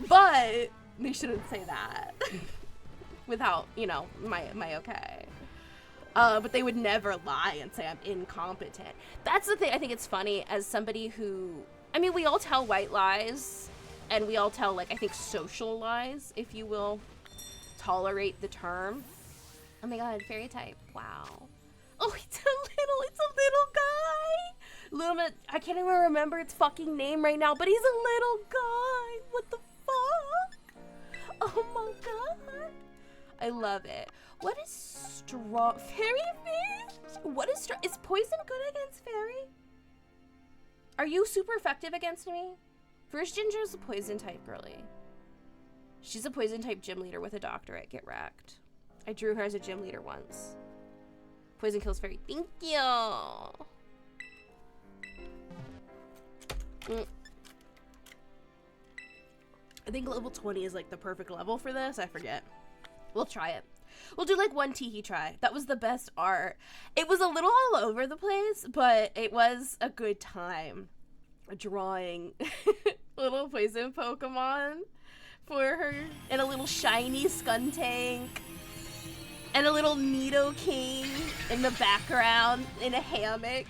But they shouldn't say that without, you know, my okay. But they would never lie and say I'm incompetent. That's the thing. I think it's funny as somebody who, I mean, we all tell white lies, and we all tell, like, I think social lies, if you will tolerate the term. Oh my god, fairy type. Wow. Oh, it's a little guy. Little bit, I can't even remember its fucking name right now, but he's a little guy. What the fuck? Oh my god. I love it. What is strong? Fairy fish? What is strong? Is poison good against fairy? Are you super effective against me? First Ginger is a poison type girly. She's a poison type gym leader with a doctorate. Get wrecked. I drew her as a gym leader once. Poison kills fairy. Thank you. I think level 20 is like the perfect level for this. I forget. We'll try it. We'll do like one Teehee try. That was the best art. It was a little all over the place, but it was a good time drawing little poison Pokemon for her, and a little shiny Skuntank, and a little Nidoking in the background in a hammock.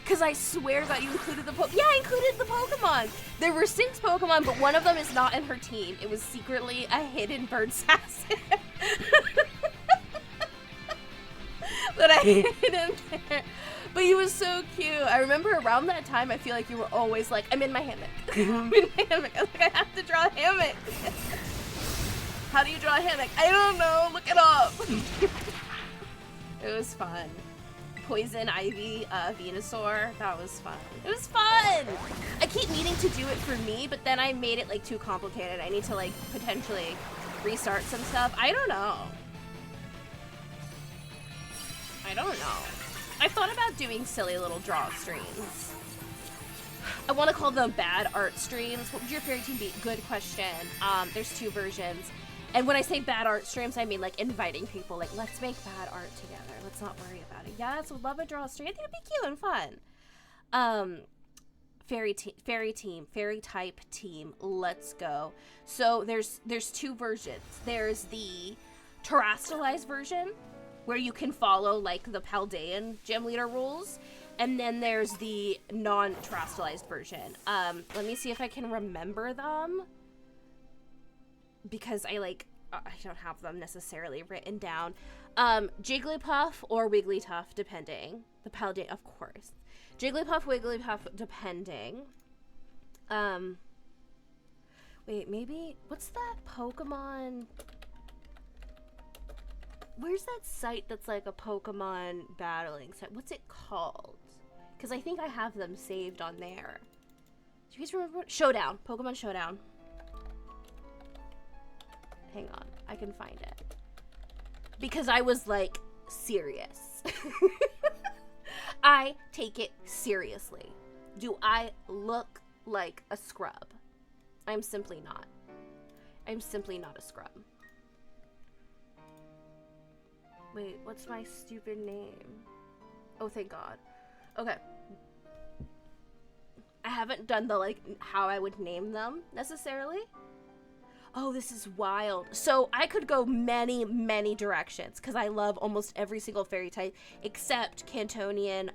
Cause I swear to God, you included the Yeah, I included the Pokemon. There were 6 Pokemon, but one of them is not in her team. It was secretly a hidden bird assassin that I hid in there. But he was so cute. I remember around that time, I feel like you were always like, I'm in my hammock. I'm in my hammock. I was like, I have to draw a hammock. How do you draw a hammock? I don't know. Look it up. It was fun. Poison Ivy Venusaur. That was fun. It was fun! I keep needing to do it for me, but then I made it like too complicated. I need to like potentially restart some stuff. I don't know. I thought about doing silly little draw streams. I want to call them bad art streams. What would your fairy team be? Good question. There's 2 versions. And when I say bad art streams, I mean like inviting people, like, let's make bad art together. Let's not worry about it. Yes, would love a draw stream. I think it'd be cute and fun. Fairy type team. Let's go. So there's 2 versions. There's the terastallized version, where you can follow like the Paldean gym leader rules. And then there's the non-terastallized version. Let me see if I can remember them, because I don't have them necessarily written down. Jigglypuff or Wigglytuff, depending. The Paldean, of course. Jigglypuff, Wigglypuff, depending. Wait, maybe, what's that Pokemon? Where's that site that's like a Pokemon battling site? What's it called? Because I think I have them saved on there. Do you guys remember? Showdown. Pokemon Showdown. Hang on. I can find it. Because I was like, serious. I take it seriously. Do I look like a scrub? I'm simply not. I'm simply not a scrub. Wait, what's my stupid name? Oh, thank God. Okay. I haven't done the, like, how I would name them, necessarily. Oh, this is wild. So, I could go many, many directions, because I love almost every single fairy type, except Cantonian,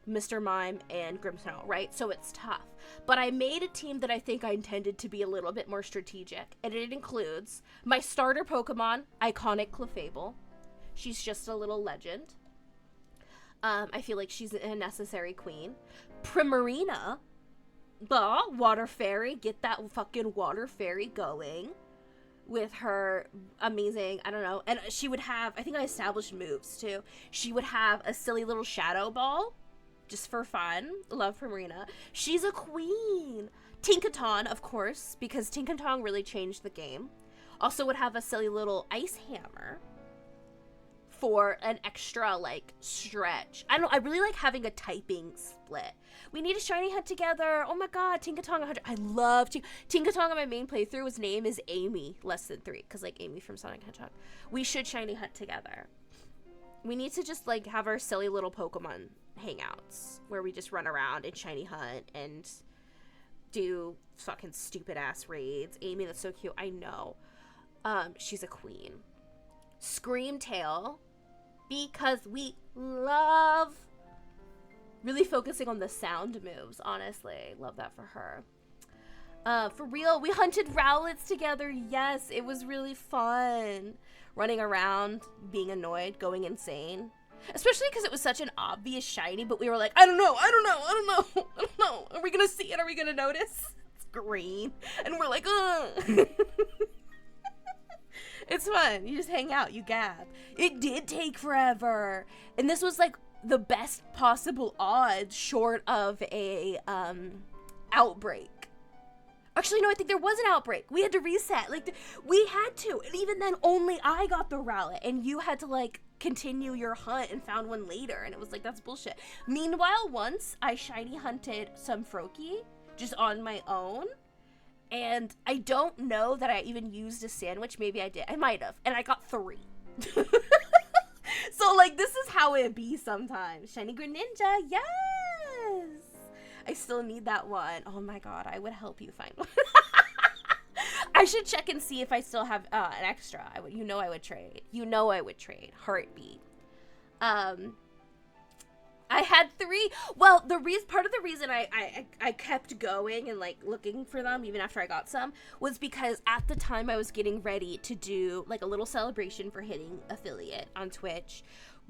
Mr. Mime, and Grimmsnarl, right? So, it's tough. But I made a team that I think I intended to be a little bit more strategic, and it includes my starter Pokemon, iconic Clefable. She's just a little legend. I feel like she's a necessary queen. Primarina, the water fairy, get that fucking water fairy going with her amazing, I don't know, and she would have, I think I established moves too. She would have a silly little shadow ball, just for fun. Love Primarina. She's a queen. Tinkaton, of course, because Tinkatong really changed the game. Also would have a silly little ice hammer for an extra, like, stretch. I don't know, I really like having a typing split. We need a shiny hunt together. Oh my God, Tinkatong 100. I love Tinkatong on my main playthrough. His name is Amy, less than 3, because, like, Amy from Sonic Hedgehog. We should shiny hunt together. We need to just, like, have our silly little Pokemon hangouts where we just run around and shiny hunt and do fucking stupid ass raids. Amy, that's so cute. I know. She's a queen. Screamtail, because we love really focusing on the sound moves, honestly. Love that for her. For real, we hunted Rowlets together. Yes, it was really fun. Running around, being annoyed, going insane. Especially because it was such an obvious shiny, but we were like, I don't know. Are we gonna see it? Are we gonna notice? It's green. And we're like, ugh. It's fun. You just hang out, you gab. It did take forever. And this was like the best possible odds short of a outbreak. Actually, no, I think there was an outbreak. We had to reset. Like, we had to. And even then, only I got the rowlet. And you had to, like, continue your hunt and found one later. And it was like, that's bullshit. Meanwhile, once I shiny hunted some Froakie just on my own. And I don't know that I even used a sandwich. Maybe I did. I might have. And I got 3. So, like, this is how it be sometimes. Shiny Greninja, yes! I still need that one. Oh my god, I would help you find one. I should check and see if I still have an extra. I would trade. I would trade. Heartbeat. I had 3. Well, part of the reason I kept going and like looking for them even after I got some was because at the time I was getting ready to do like a little celebration for hitting affiliate on Twitch,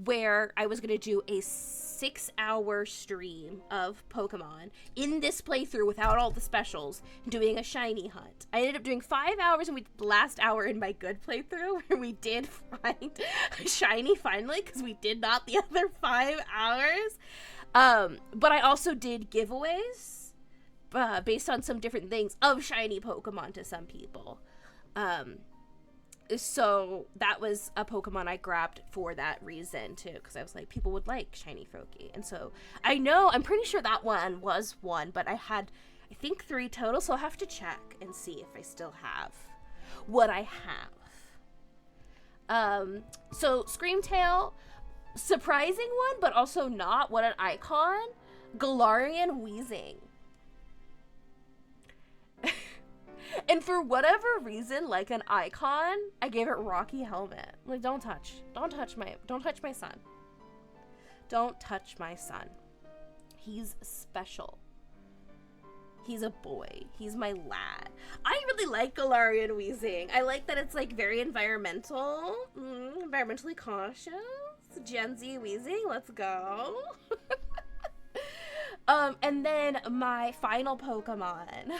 where I was going to do a 6-hour stream of Pokemon in this playthrough without all the specials, doing a shiny hunt. I ended up doing 5 hours, and we did the last hour in my good playthrough where we did find a shiny finally, because we did not the other 5 hours. But I also did giveaways based on some different things of shiny Pokemon to some people. So that was a Pokemon I grabbed for that reason too, because I was like, people would like shiny Froakie. And so I'm pretty sure that one was one, but I had, I think 3 total, so I'll have to check and see if I still have what I have. So Screamtail, surprising one, but also not. What an icon. Galarian Weezing. And for whatever reason, like an icon, I gave it Rocky Helmet. Like, don't touch my son. Don't touch my son. He's special. He's a boy. He's my lad. I really like Galarian Weezing. I like that it's like very environmental, environmentally conscious. Gen Z Weezing, let's go. And then my final Pokemon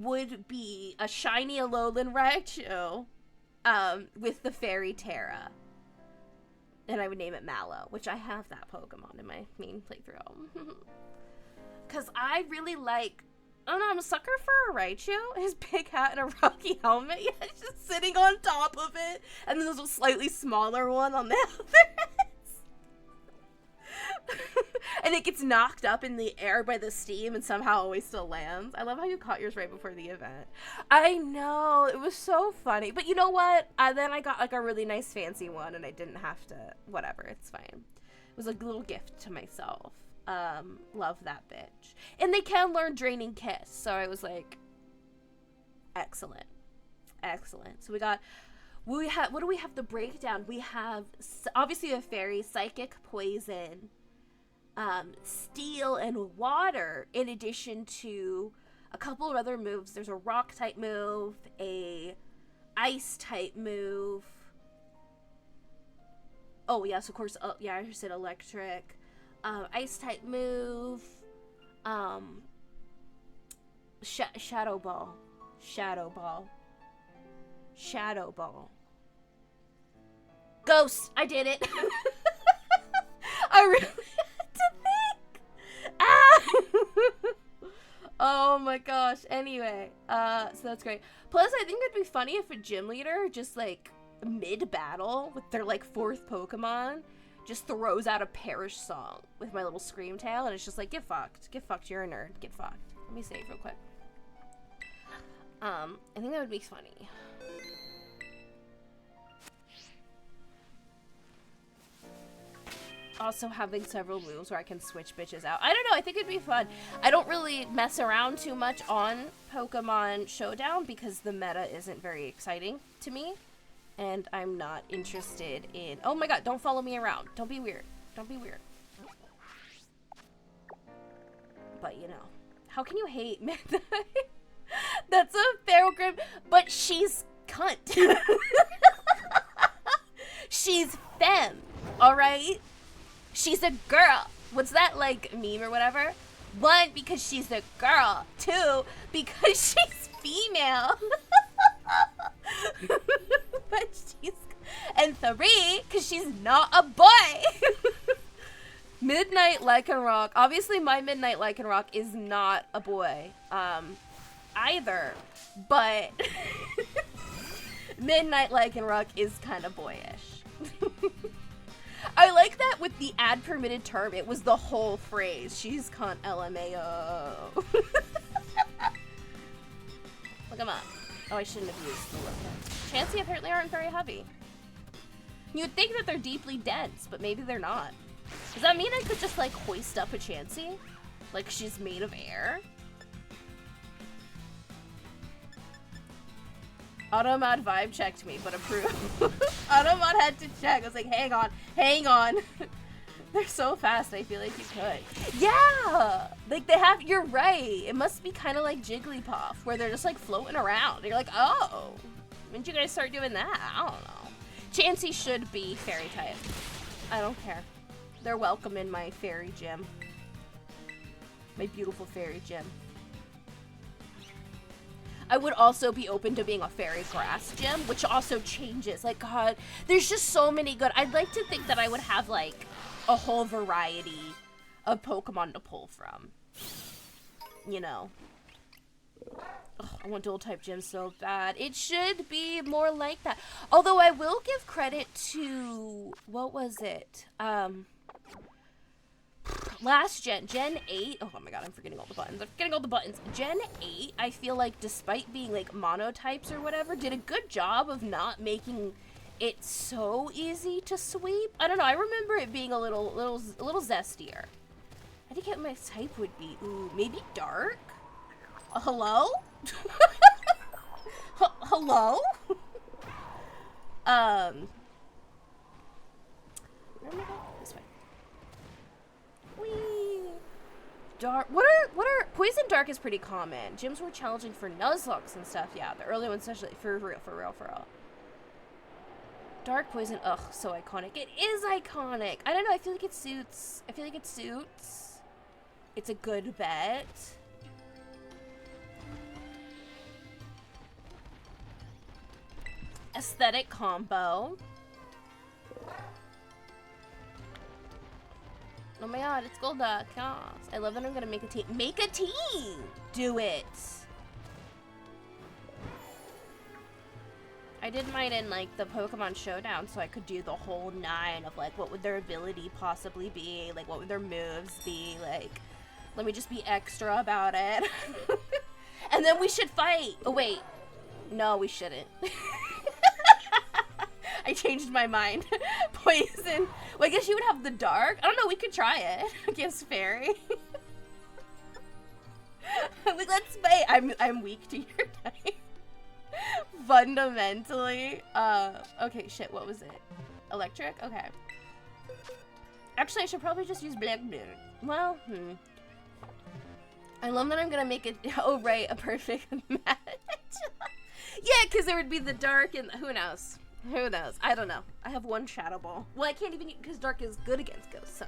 would be a shiny Alolan Raichu with the Fairy Terra. And I would name it Mallow, which I have that Pokemon in my main playthrough. Because I really like, I don't know, I'm a sucker for a Raichu. His big hat and a Rocky helmet. Yeah, it's just sitting on top of it. And then there's a slightly smaller one on the other end. And it gets knocked up in the air by the steam and somehow always still lands. I love how you caught yours right before the event. I know, it was so funny. But you know what? Then I got like a really nice fancy one and I didn't have to, whatever, it's fine. It was like a little gift to myself. Love that bitch. And they can learn Draining Kiss. So I was like, excellent. Excellent. So we have, what do we have the breakdown? We have, obviously a fairy, psychic, poison, steel, and water, in addition to a couple of other moves. There's a rock type move, a ice type move. Oh, yes, of course. Yeah, I said electric. Ice type move. Shadow Ball. Shadow Ball. Shadow Ball. Ghost! I did it! I really had to think! Ah! Oh my gosh. Anyway, so that's great. Plus, I think it'd be funny if a gym leader just, like, mid-battle with their, like, 4th Pokemon just throws out a Perish song with my little Screamtail, and it's just like, get fucked. Get fucked, you're a nerd. Get fucked. Let me save real quick. I think that would be funny. Also having several moves where I can switch bitches out. I don't know, I think it'd be fun. I don't really mess around too much on Pokemon Showdown because the meta isn't very exciting to me. And I'm not interested in... Oh my god, don't follow me around. Don't be weird. Don't be weird. But, you know. How can you hate Midnight? That's a feral grim, but she's cunt. She's femme, alright? She's a girl. What's that, like, meme or whatever? 1, because she's a girl. 2, because she's female. But she's... And 3, because she's not a boy. Midnight Lycanroc. Obviously, my Midnight Lycanroc is not a boy. either, but Midnight Lycanroc is kind of boyish. I like that with the ad permitted term, it was the whole phrase. She's cunt LMAO. Look him up. Oh, I shouldn't have used the look. Chansey apparently aren't very heavy. You'd think that they're deeply dense, but maybe they're not. Does that mean I could just, like, hoist up a Chansey? Like she's made of air? Automod vibe checked me, but approved. Automod had to check. I was like, hang on. They're so fast, I feel like you could. Yeah! Like, they have, you're right. It must be kind of like Jigglypuff, where they're just, like, floating around. And you're like, oh, when did you guys start doing that? I don't know. Chansey should be fairy type. I don't care. They're welcome in my fairy gym. My beautiful fairy gym. I would also be open to being a fairy grass gym, which also changes. Like, God, there's just so many good. I'd like to think that I would have, like, a whole variety of Pokemon to pull from. You know. Ugh, I want dual type gyms so bad. It should be more like that. Although I will give credit to, what was it? Last gen, Gen 8, oh my god, I'm forgetting all the buttons. Gen 8, I feel like, despite being, like, monotypes or whatever, did a good job of not making it so easy to sweep. I don't know, I remember it being a little zestier. I think what my type would be. Ooh, maybe dark? Hello? Hello? Where am I going? This way. Whee! Dark. What are Poison Dark is pretty common. Gyms were challenging for Nuzlocke and stuff. Yeah, the early ones especially. For real. Dark Poison. Ugh, so iconic. It is iconic. I don't know. I feel like it suits. It's a good bet. Aesthetic combo. Oh my god, it's Golduck. Yes. I love that I'm gonna make a team. Make a team! Do it! I did mine in, like, the Pokemon Showdown, so I could do the whole 9 of, like, what would their ability possibly be? Like, what would their moves be? Like, let me just be extra about it. And then we should fight! Oh, wait. No, we shouldn't. I changed my mind. Poison. Well, I guess you would have the dark. I don't know, we could try it against Fairy. Like, let's fight. I'm weak to your type. Fundamentally. Okay, shit, what was it? Electric? Okay. Actually, I should probably just use Blackbeard. Well, I love that I'm gonna make it, oh right, a perfect match. Yeah, because there would be the dark and, who knows? Who knows? I don't know. I have one Shadow Ball. Well, I can't even, because dark is good against ghosts, so.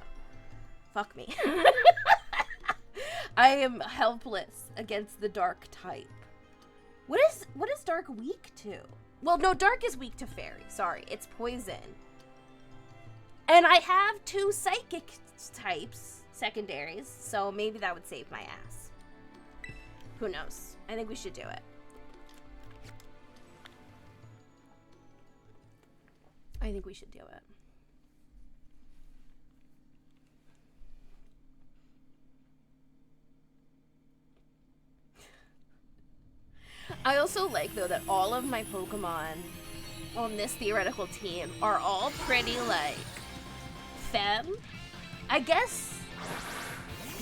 Fuck me. I am helpless against the dark type. What is dark weak to? Well, no, dark is weak to fairy. Sorry, it's poison. And I have 2 psychic types, secondaries, so maybe that would save my ass. Who knows? I think we should do it. I think we should do it. I also like, though, that all of my Pokemon on this theoretical team are all pretty, like, femme. I guess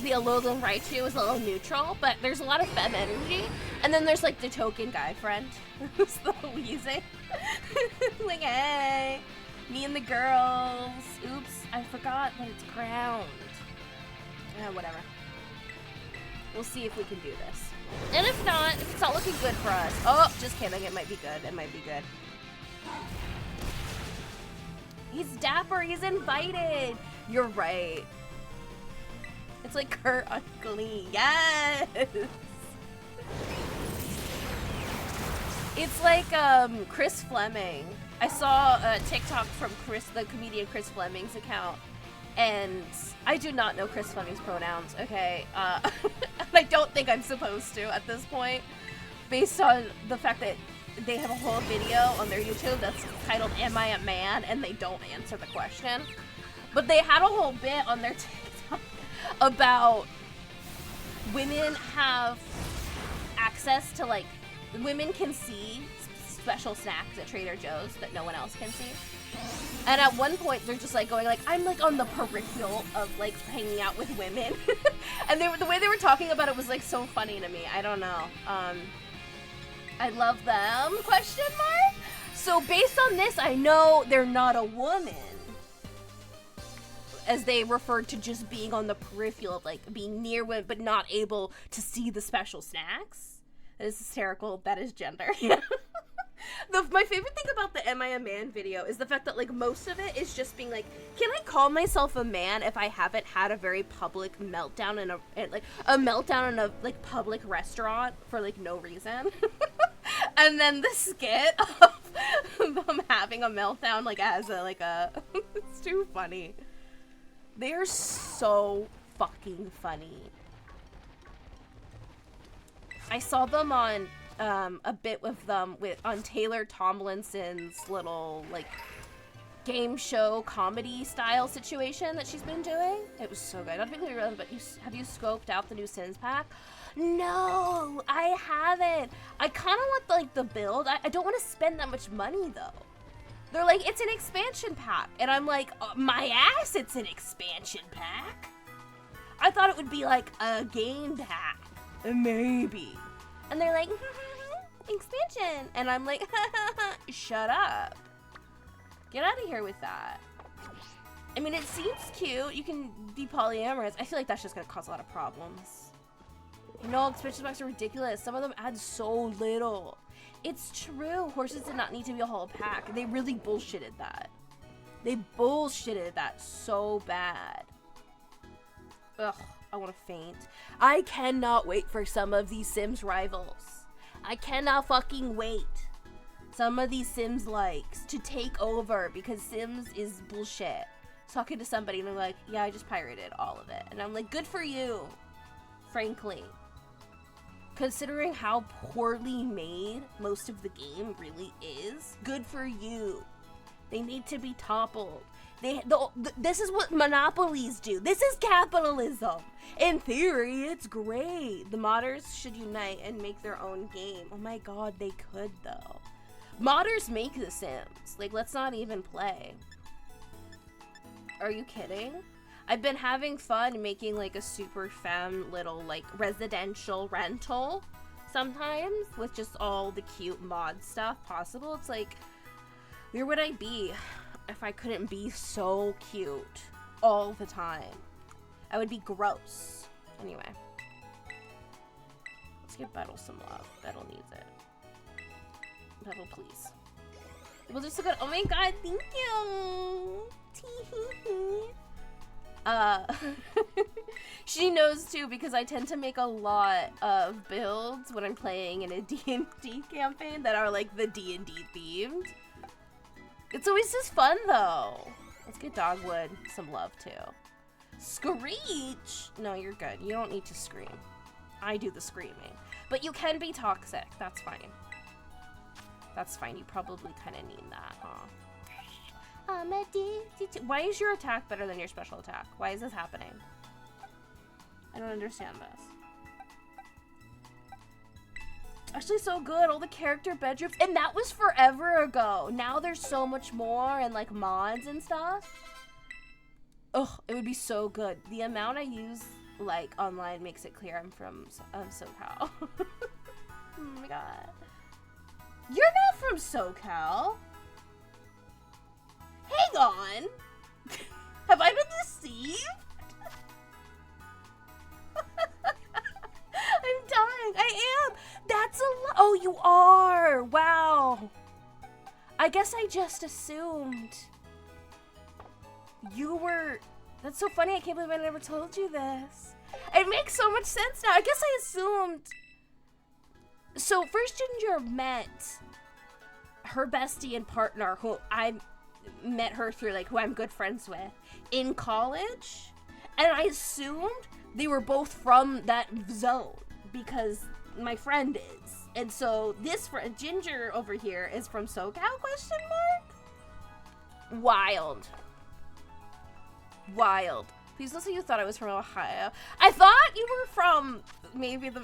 the Alolan Raichu is a little neutral, but there's a lot of femme energy. And then there's, like, the token guy friend who's the wheezing. Like, hey, me and the girls. Oops, I forgot that it's ground. Yeah, whatever. We'll see if we can do this. And if not, if it's not looking good for us. Oh, just kidding. It might be good. It might be good. He's dapper. He's invited. You're right. It's like Kurt on Glee. Yes. It's like Chris Fleming. I saw a TikTok from the comedian Chris Fleming's account, and I do not know Chris Fleming's pronouns, okay? I don't think I'm supposed to at this point. based on the fact that they have a whole video on their YouTube that's titled "Am I a Man?" and they don't answer the question. But they had a whole bit on their TikTok about women have access to, like, women can see special snacks at Trader Joe's that no one else can see. And at one point, they're just, like, going, like, I'm, like, on the peripheral of, like, hanging out with women. And the way they were talking about it was, like, so funny to me. I don't know. I love them, question mark? So based on this, I know they're not a woman. As they referred to just being on the peripheral of, like, being near women, but not able to see the special snacks. That is hysterical. That is gender. My favorite thing about the Am I a Man video is the fact that, like, most of it is just being like, can I call myself a man if I haven't had a very public meltdown in a meltdown in a, like, public restaurant for, like, no reason? And then the skit of them having a meltdown, like, as a, like, a, it's too funny. They are so fucking funny. I saw them on a bit with them on Taylor Tomlinson's little, like, game show comedy style situation that she's been doing. It was so good. Not to be clear, but have you scoped out the new Sims pack? No, I haven't. I kind of want, like, the build. I don't want to spend that much money though. They're like, it's an expansion pack, and I'm like, my ass, it's an expansion pack. I thought it would be like a game pack, maybe. And they're like, expansion. And I'm like, shut up. Get out of here with that. I mean, it seems cute. You can be polyamorous. I feel like that's just gonna cause a lot of problems. You know, expansion packs are ridiculous. Some of them add so little. It's true. Horses did not need to be a whole pack. They really bullshitted that. They bullshitted that so bad. Ugh, I want to faint. I cannot wait for some of these Sims rivals. I cannot fucking wait. Some of these Sims likes to take over because Sims is bullshit. Talking to somebody and they're like, yeah, I just pirated all of it. And I'm like, good for you. Frankly. Considering how poorly made most of the game really is, good for you. They need to be toppled. This is what monopolies do. This is capitalism. In theory, it's great. The modders should unite and make their own game. Oh my god, they could though. Modders make The Sims. Like, let's not even play. Are you kidding? I've been having fun making, like, a super femme little, like, residential rental sometimes with just all the cute mod stuff possible. It's like, where would I be if I couldn't be so cute all the time? I would be gross. Anyway. Let's give Bettle some love. Bettle needs it. Bettle, please. Well, just so good. Oh my god, thank you! She knows too, because I tend to make a lot of builds when I'm playing in a D&D campaign that are like the D&D themed. It's always just fun though. Let's get Dogwood some love too. Screech! No, you're good. You don't need to scream. I do the screaming. But you can be toxic. That's fine. That's fine. You probably kind of need that, huh? I'm addicted to... Why is your attack better than your special attack? Why is this happening? I don't understand this. Actually, so good. All the character bedrooms. And that was forever ago. Now there's so much more and, like, mods and stuff. Ugh, it would be so good. The amount I use, like, online makes it clear I'm from SoCal. Oh my god. You're not from SoCal. Hang on. Have I been deceived? I'm dying. I am. That's a lot. Oh, you are. Wow. I guess I just assumed you were... That's so funny. I can't believe I never told you this. It makes so much sense now. I guess I assumed... So, First Ginger met her bestie and partner, who I met her through, like, who I'm good friends with, in college. And I assumed they were both from that zone, because my friend is. And so this Ginger over here is from SoCal, ? Wild. Wild. Please don't say you thought I was from Ohio. I thought you were from maybe the...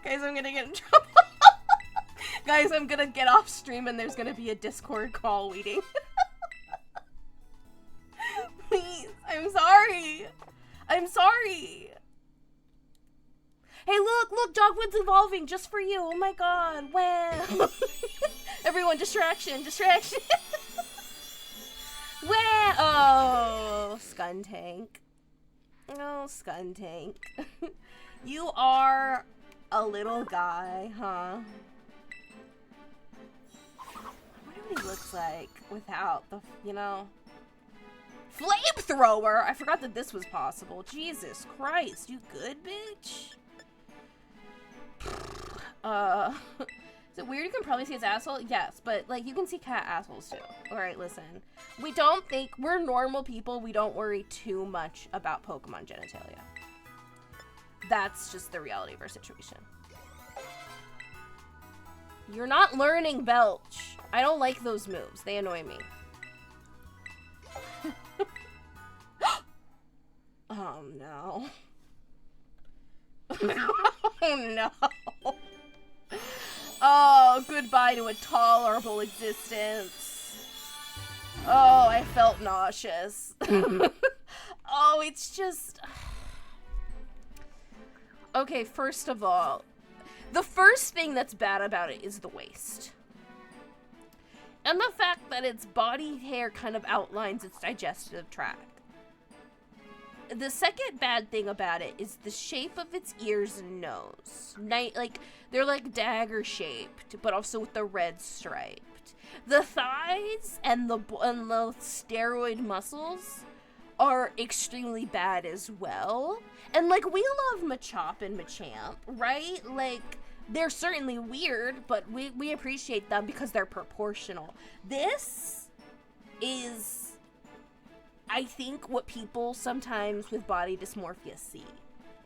Guys, I'm gonna get in trouble. Guys, I'm gonna get off stream and there's gonna be a Discord call waiting. Please, I'm sorry. I'm sorry. Hey, look, Dogwood's evolving just for you. Oh my god, wow. Everyone, distraction. Wow. Oh, Skuntank. Oh, Skuntank. You are a little guy, huh? I wonder what he looks like without the, Flamethrower! I forgot that this was possible. Jesus Christ, you good, bitch? Is it weird you can probably see his asshole? Yes, but, like, you can see cat assholes, too. Alright, listen. We're normal people. We don't worry too much about Pokemon genitalia. That's just the reality of our situation. You're not learning Belch. I don't like those moves. They annoy me. Oh, no. Oh, no. Oh, goodbye to a tolerable existence. Oh, I felt nauseous. Oh, it's just... Okay, first of all, the first thing that's bad about it is the waist. And the fact that its body hair kind of outlines its digestive tract. The second bad thing about it is the shape of its ears and nose. They're like dagger shaped, but also with the red striped. The thighs and the steroid muscles are extremely bad as well. And, like, we love Machop and Machamp, right? Like, they're certainly weird, but we appreciate them because they're proportional. This is, I think, what people sometimes with body dysmorphia see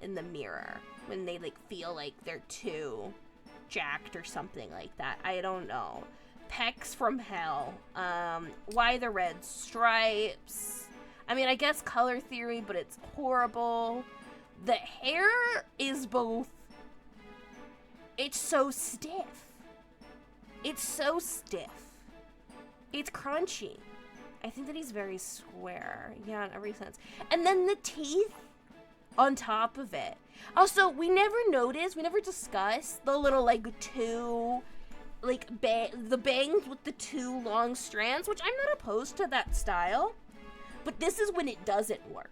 in the mirror when they, like, feel like they're too jacked or something like that. I don't know. Pecs from hell. Why the red stripes? I mean, I guess color theory, but it's horrible. The hair is both... It's so stiff. It's so stiff. It's crunchy. I think that he's very square. Yeah, in every sense. And then the teeth on top of it. Also, we never discussed the little, like, two... Like, the bangs with the two long strands, which I'm not opposed to that style. But this is when it doesn't work.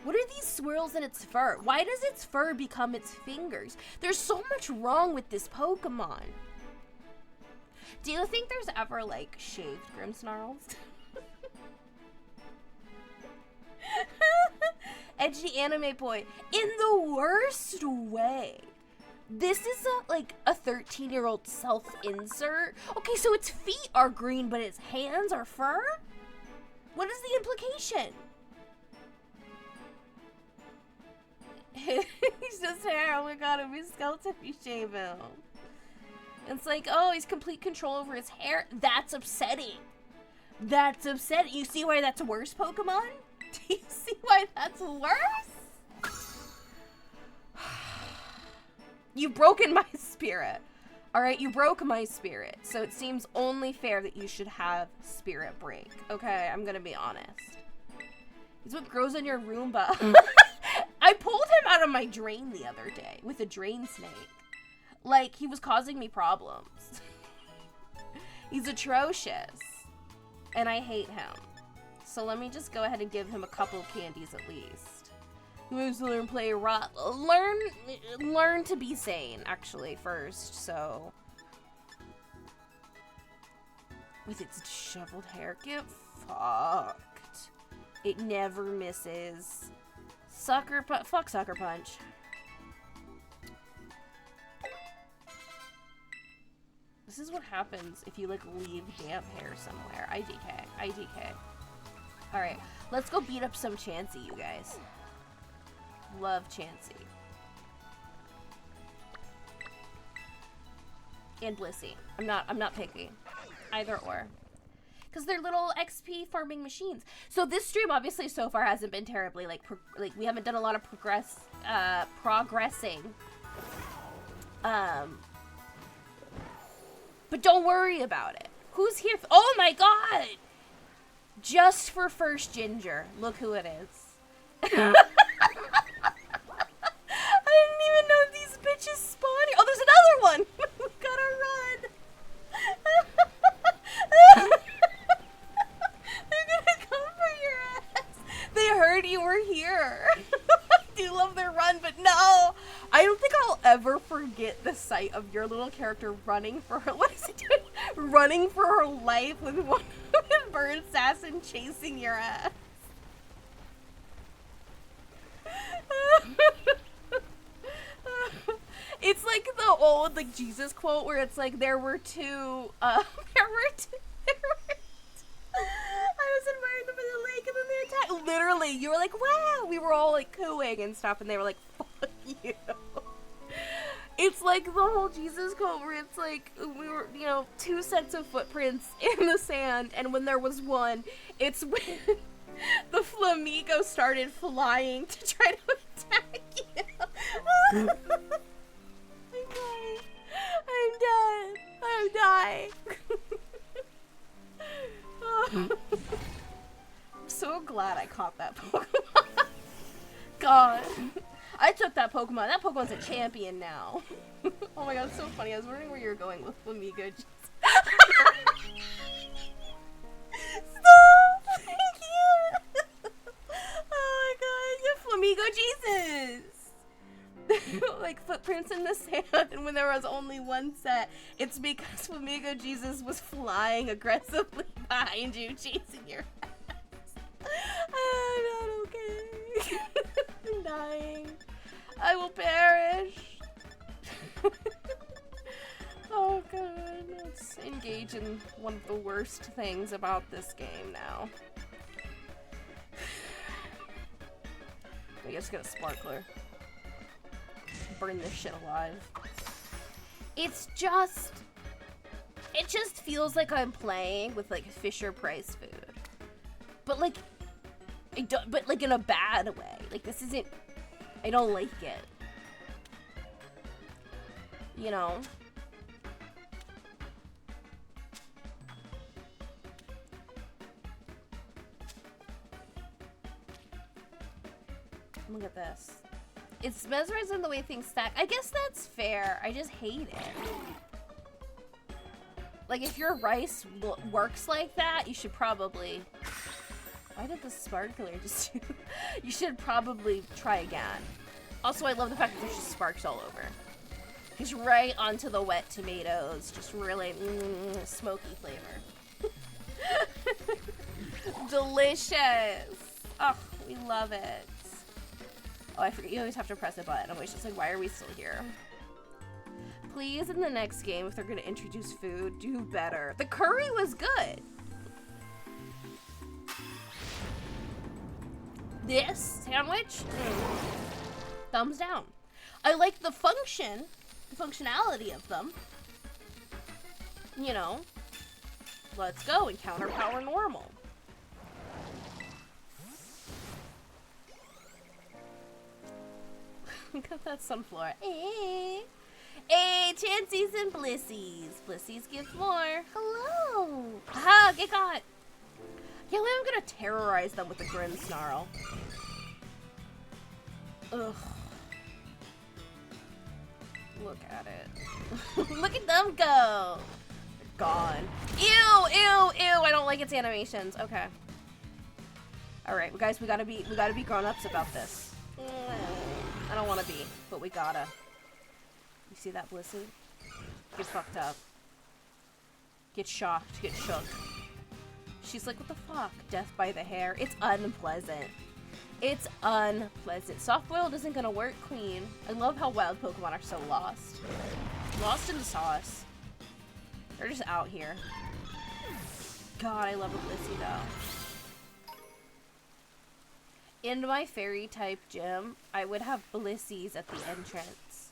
What are these swirls in its fur? Why does its fur become its fingers? There's so much wrong with this Pokemon. Do you think there's ever, like, shaved Grimmsnarls? Edgy anime boy. In the worst way. This is a 13-year-old self-insert. Okay, so its feet are green, but its hands are fur? What is the implication? He's just hair. Oh my god, it'd be skeleton if you shave him. It's like, oh, he's complete control over his hair. That's upsetting. That's upsetting. You see why that's worse, Pokemon? Do you see why that's worse? You've broken my spirit. Alright, you broke my spirit. So it seems only fair that you should have spirit break. Okay, I'm gonna be honest. He's what grows on your Roomba. I pulled him out of my drain the other day with a drain snake. Like, he was causing me problems. He's atrocious. And I hate him. So let me just go ahead and give him a couple of candies at least. He wants to learn play rock. Learn to be sane, actually, first, so. With its disheveled hair, get fucked. It never misses. Fuck Sucker Punch. This is what happens if you, like, leave damp hair somewhere. IDK. Alright, let's go beat up some Chansey, you guys. Love Chansey. and Blissey. I'm not picky. Either or. Because they're little XP farming machines. So this stream obviously so far hasn't been terribly like we haven't done a lot of progressing. But don't worry about it. Who's here? Oh my god! Just for first Ginger. Look who it is. I didn't even know these bitches spawning. Oh, there's another one! We gotta run! They're gonna come for your ass! They heard you were here! I do love their run, but no! I don't think I'll ever forget the sight of your little character running for her. What is it doing? Running for her life with one bird assassin chasing your ass. It's like the old like Jesus quote where it's like I was admiring them in the lake and then they attacked. Literally, you were like, wow. We were all like cooing and stuff and they were like, fuck you. It's like the whole Jesus quote where it's like, we were, you know, 2 sets of footprints in the sand, and when there was one, it's when the flamingo started flying to try to attack you. I'm dead. I'm dying. I'm so glad I caught that Pokemon. God. I took that Pokemon. That Pokemon's a champion now. Oh my god, it's so funny. I was wondering where you were going with Flamingo. Stop! Thank you! Oh my god, Flamingo Jesus! Like footprints in the sand, and when there was only one set, it's because Flamingo Jesus was flying aggressively behind you, chasing your ass. I'm not okay. I'm dying. I will perish. Oh god, let's engage in one of the worst things about this game now. We just get a sparkler. Burn this shit alive. It just feels like I'm playing with like Fisher-Price food. But like but like in a bad way. Like this isn't, I don't like it. You know? Look at this. It's mesmerizing the way things stack. I guess that's fair. I just hate it. Like if your rice works like that, you should probably... Why did the sparkler just... You should probably try again. Also, I love the fact that there's just sparks all over. Just right onto the wet tomatoes. Just really smoky flavor. Delicious. Oh, we love it. Oh, I forget. You always have to press a button. I'm always just like, why are we still here? Please, in the next game, if they're going to introduce food, do better. The curry was good. This sandwich, thumbs down. I like the functionality of them. You know, let's go. Encounter power normal. Look at that sunflower. Hey, Chansies and Blissies. Blissies give more. Hello. Aha, get got. Yeah, I'm gonna terrorize them with the Grim Snarl. Ugh. Look at it. Look at them go. They're gone. Ew, ew, ew. I don't like its animations. Okay. All right, guys, we gotta be grown-ups about this. I don't want to be, but we gotta. You see that, Blissey? Get fucked up. Get shocked. Get shook. She's like, what the fuck? Death by the hair. It's unpleasant. It's unpleasant. Soft-boiled isn't gonna work, Queen. I love how wild Pokemon are so lost. Lost in the sauce. They're just out here. God, I love a Blissey, though. In my fairy-type gym, I would have Blissies at the entrance.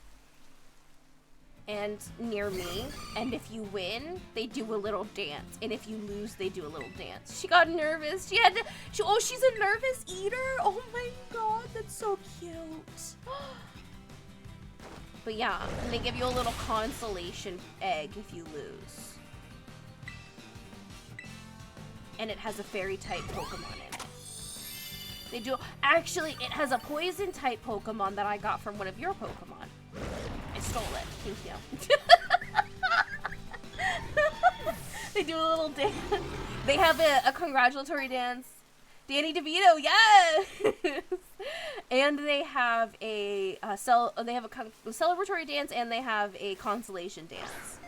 and near me, and if you win, they do a little dance, and if you lose, they do a little dance. She got nervous. She had to, oh, she's a nervous eater? Oh my god, that's so cute. But yeah, and they give you a little consolation egg if you lose. And it has a fairy type Pokemon in it. They do, actually, it has a poison type Pokemon that I got from one of your Pokemon. I stole it, thank you. They do a little dance. They have a congratulatory dance. Danny DeVito, yes! And they have a celebratory dance, and they have a consolation dance.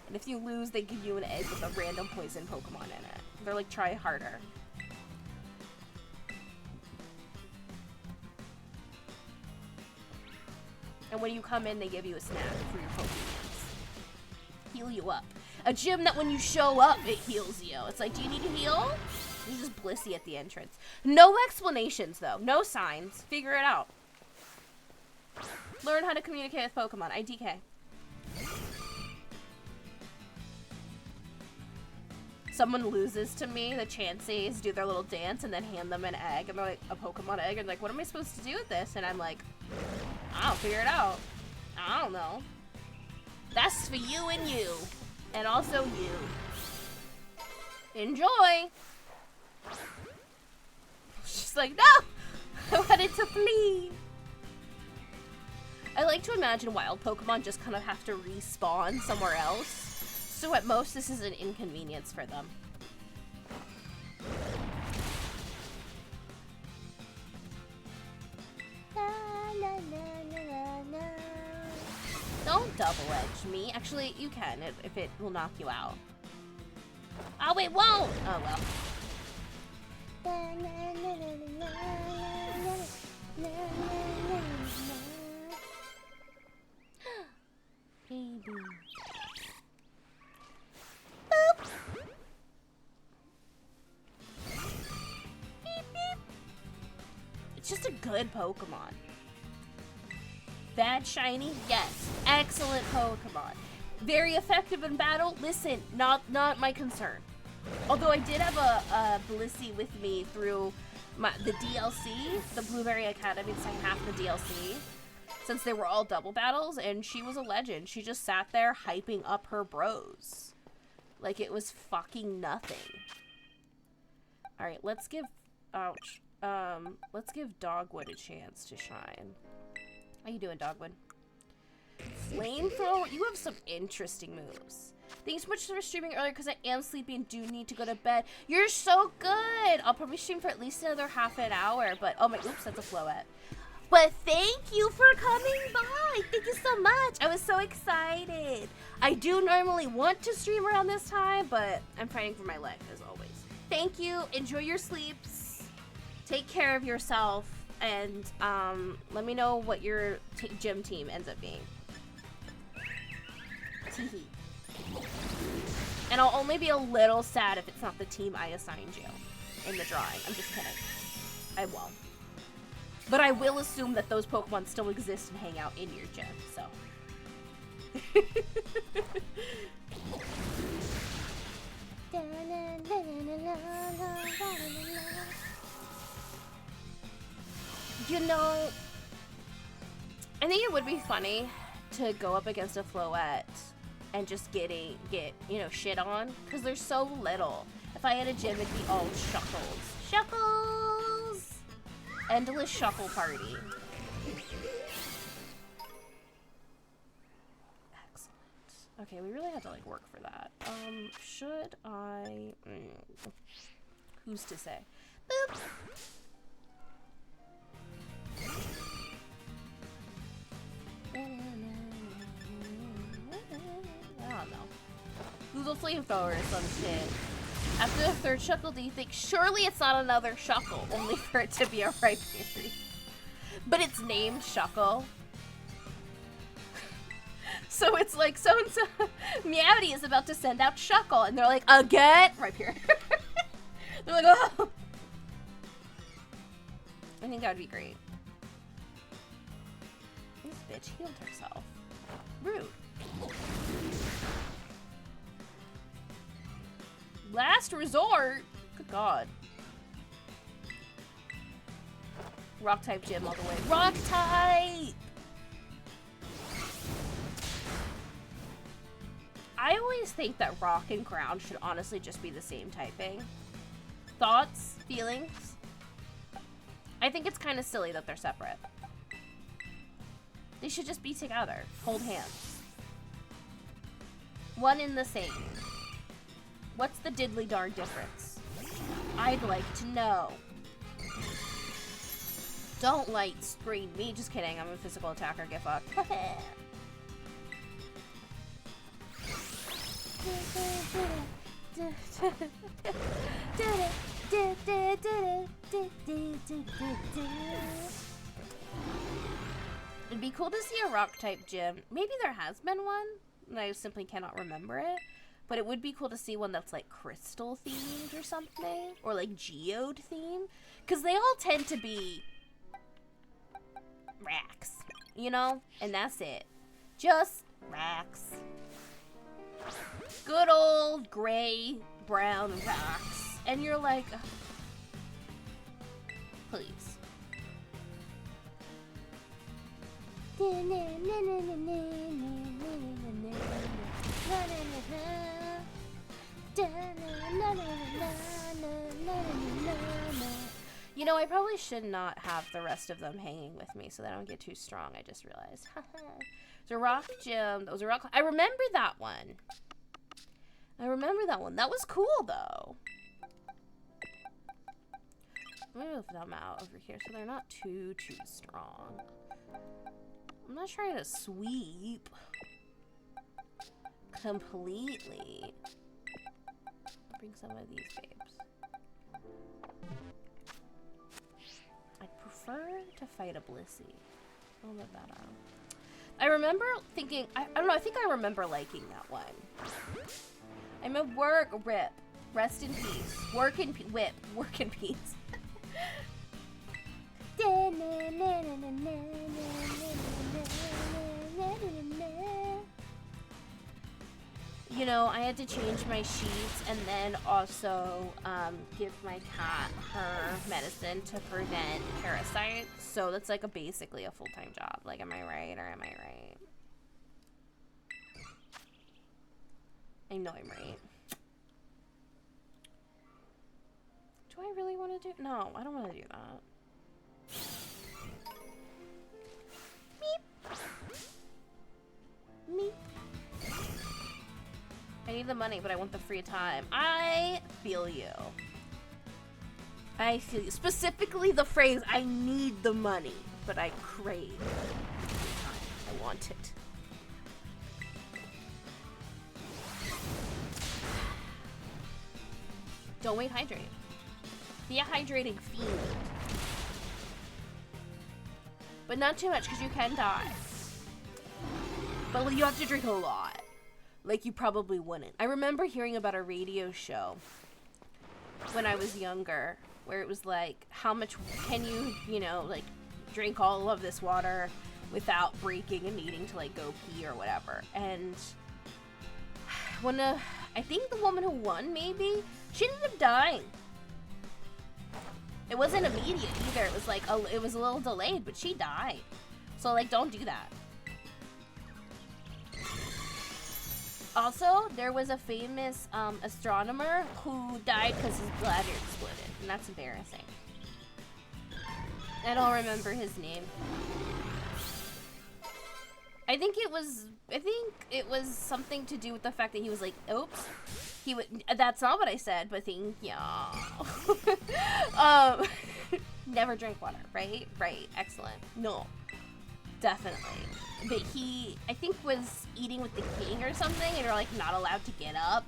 And if you lose, they give you an egg with a random poison Pokemon in it. They're like, try harder. And when you come in, they give you a snack for your Pokemons. Heal you up. A gym that when you show up, it heals you. It's like, do you need to heal? It's just Blissey at the entrance. No explanations, though. No signs. Figure it out. Learn how to communicate with Pokemon. IDK. Someone loses to me, the Chanseys do their little dance and then hand them an egg, and they're like, a Pokemon egg, and like, what am I supposed to do with this? And I'm like, I'll figure it out. I don't know. That's for you and you. And also you. Enjoy! She's like, no! I wanted to flee! I like to imagine wild Pokemon just kind of have to respawn somewhere else. So at most, this is an inconvenience for them. Don't double edge me. Actually, you can if it will knock you out. Oh, it won't! Oh, well. Baby. Boop. Beep, beep. It's just a good Pokemon. Bad shiny? Yes. Excellent Pokemon. Very effective in battle? Listen, not my concern. Although I did have a Blissey with me through the DLC, the Blueberry Academy, the second half of the DLC, since they were all double battles, and she was a legend. She just sat there hyping up her bros. Like it was fucking nothing. Alright, let's give... Ouch. Let's give Dogwood a chance to shine. How you doing, Dogwood? Flamethrower? You have some interesting moves. Thanks so much for streaming earlier because I am sleepy and do need to go to bed. You're so good! I'll probably stream for at least another half an hour, but... Oh my... Oops, that's a Floette. But thank you for coming by! Thank you so much! I was so excited! I do normally want to stream around this time, but I'm fighting for my life, as always. Thank you. Enjoy your sleeps. Take care of yourself. And let me know what your gym team ends up being. Teehee. And I'll only be a little sad if it's not the team I assigned you in the drawing. I'm just kidding. I won't. But I will assume that those Pokemon still exist and hang out in your gym, so. You know, I think it would be funny to go up against a Floette and just get, you know, shit on, because they're so little. If I had a gym, it'd be all Shuckles. Shuckles! Endless Shuckle party. Excellent. Okay, we really had to, like, work for that. Should I... Who's to say? Boop! I don't know. Google Flamethrower or some shit. After the third Shuckle, do you think surely it's not another Shuckle, only for it to be a Rhyperior? But it's named Shuckle. So it's like so-and-so Meowdy is about to send out Shuckle, and they're like, again? Rhyperior. They're like, oh. I think that would be great. This bitch healed herself. Rude. Last resort? Good God. Rock type gym all the way. Rock type! I always think that rock and ground should honestly just be the same typing. Thoughts? Feelings? I think it's kind of silly that they're separate. They should just be together. Hold hands. One in the same. What's the diddly darn difference? I'd like to know. Don't light screen me. Just kidding. I'm a physical attacker. Get fucked. It'd be cool to see a rock type gym. Maybe there has been one, and I simply cannot remember it. But it would be cool to see one that's like crystal themed or something, or like geode themed, because they all tend to be racks, you know? And that's it. Just racks. Good old gray, brown racks. And you're like, please. You know, I probably should not have the rest of them hanging with me so they don't get too strong, I just realized. There's a rock gym. That was a rock. I remember that one. That was cool, though. Let me move them out over here so they're not too strong. I'm not trying to sweep completely. Bring some of these babes. I'd prefer to fight a Blissey. I'll let that out. I remember thinking, I don't know, I think I remember liking that one. I'm a rip. Rest in peace. Work in whip. Work in peace. You know, I had to change my sheets and then also give my cat her medicine to prevent parasites. So that's like basically a full-time job. Like, am I right or am I right? I know I'm right. Do I really want to do? No, I don't want to do that. Meep. Meep. I need the money, but I want the free time. I feel you. I feel you. Specifically the phrase, I need the money, but I crave the free time. I want it. Don't wait, hydrate. Be a hydrating fiend. But not too much, because you can die. But you have to drink a lot. Like, you probably wouldn't. I remember hearing about a radio show when I was younger, where it was like, how much can you, you know, like, drink all of this water without breaking and needing to, like, go pee or whatever. And when I think the woman who won, maybe, she ended up dying. It wasn't immediate either. It was like, it was a little delayed, but she died. So, like, don't do that. Also, there was a famous astronomer who died because his bladder exploded, and that's embarrassing. I don't remember his name. I think it was something to do with the fact that he was like, oops. That's not what I said, but thank ya. Never drink water, right? Right, excellent. No, definitely. But he, I think, was eating with the king or something, and you're like not allowed to get up.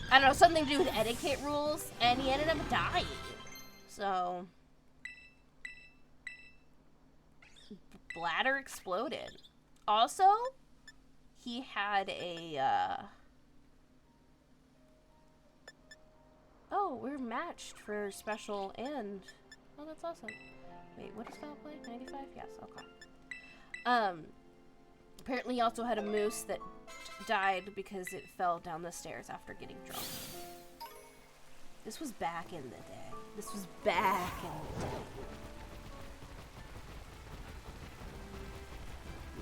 I don't know, something to do with etiquette rules, and he ended up dying. So, bladder exploded. Also, he had a, oh, we're matched for special and, oh, that's awesome. Wait, what does that play? 95? Yes, okay. Apparently he also had a moose that died because it fell down the stairs after getting drunk. This was back in the day. This was back in the day.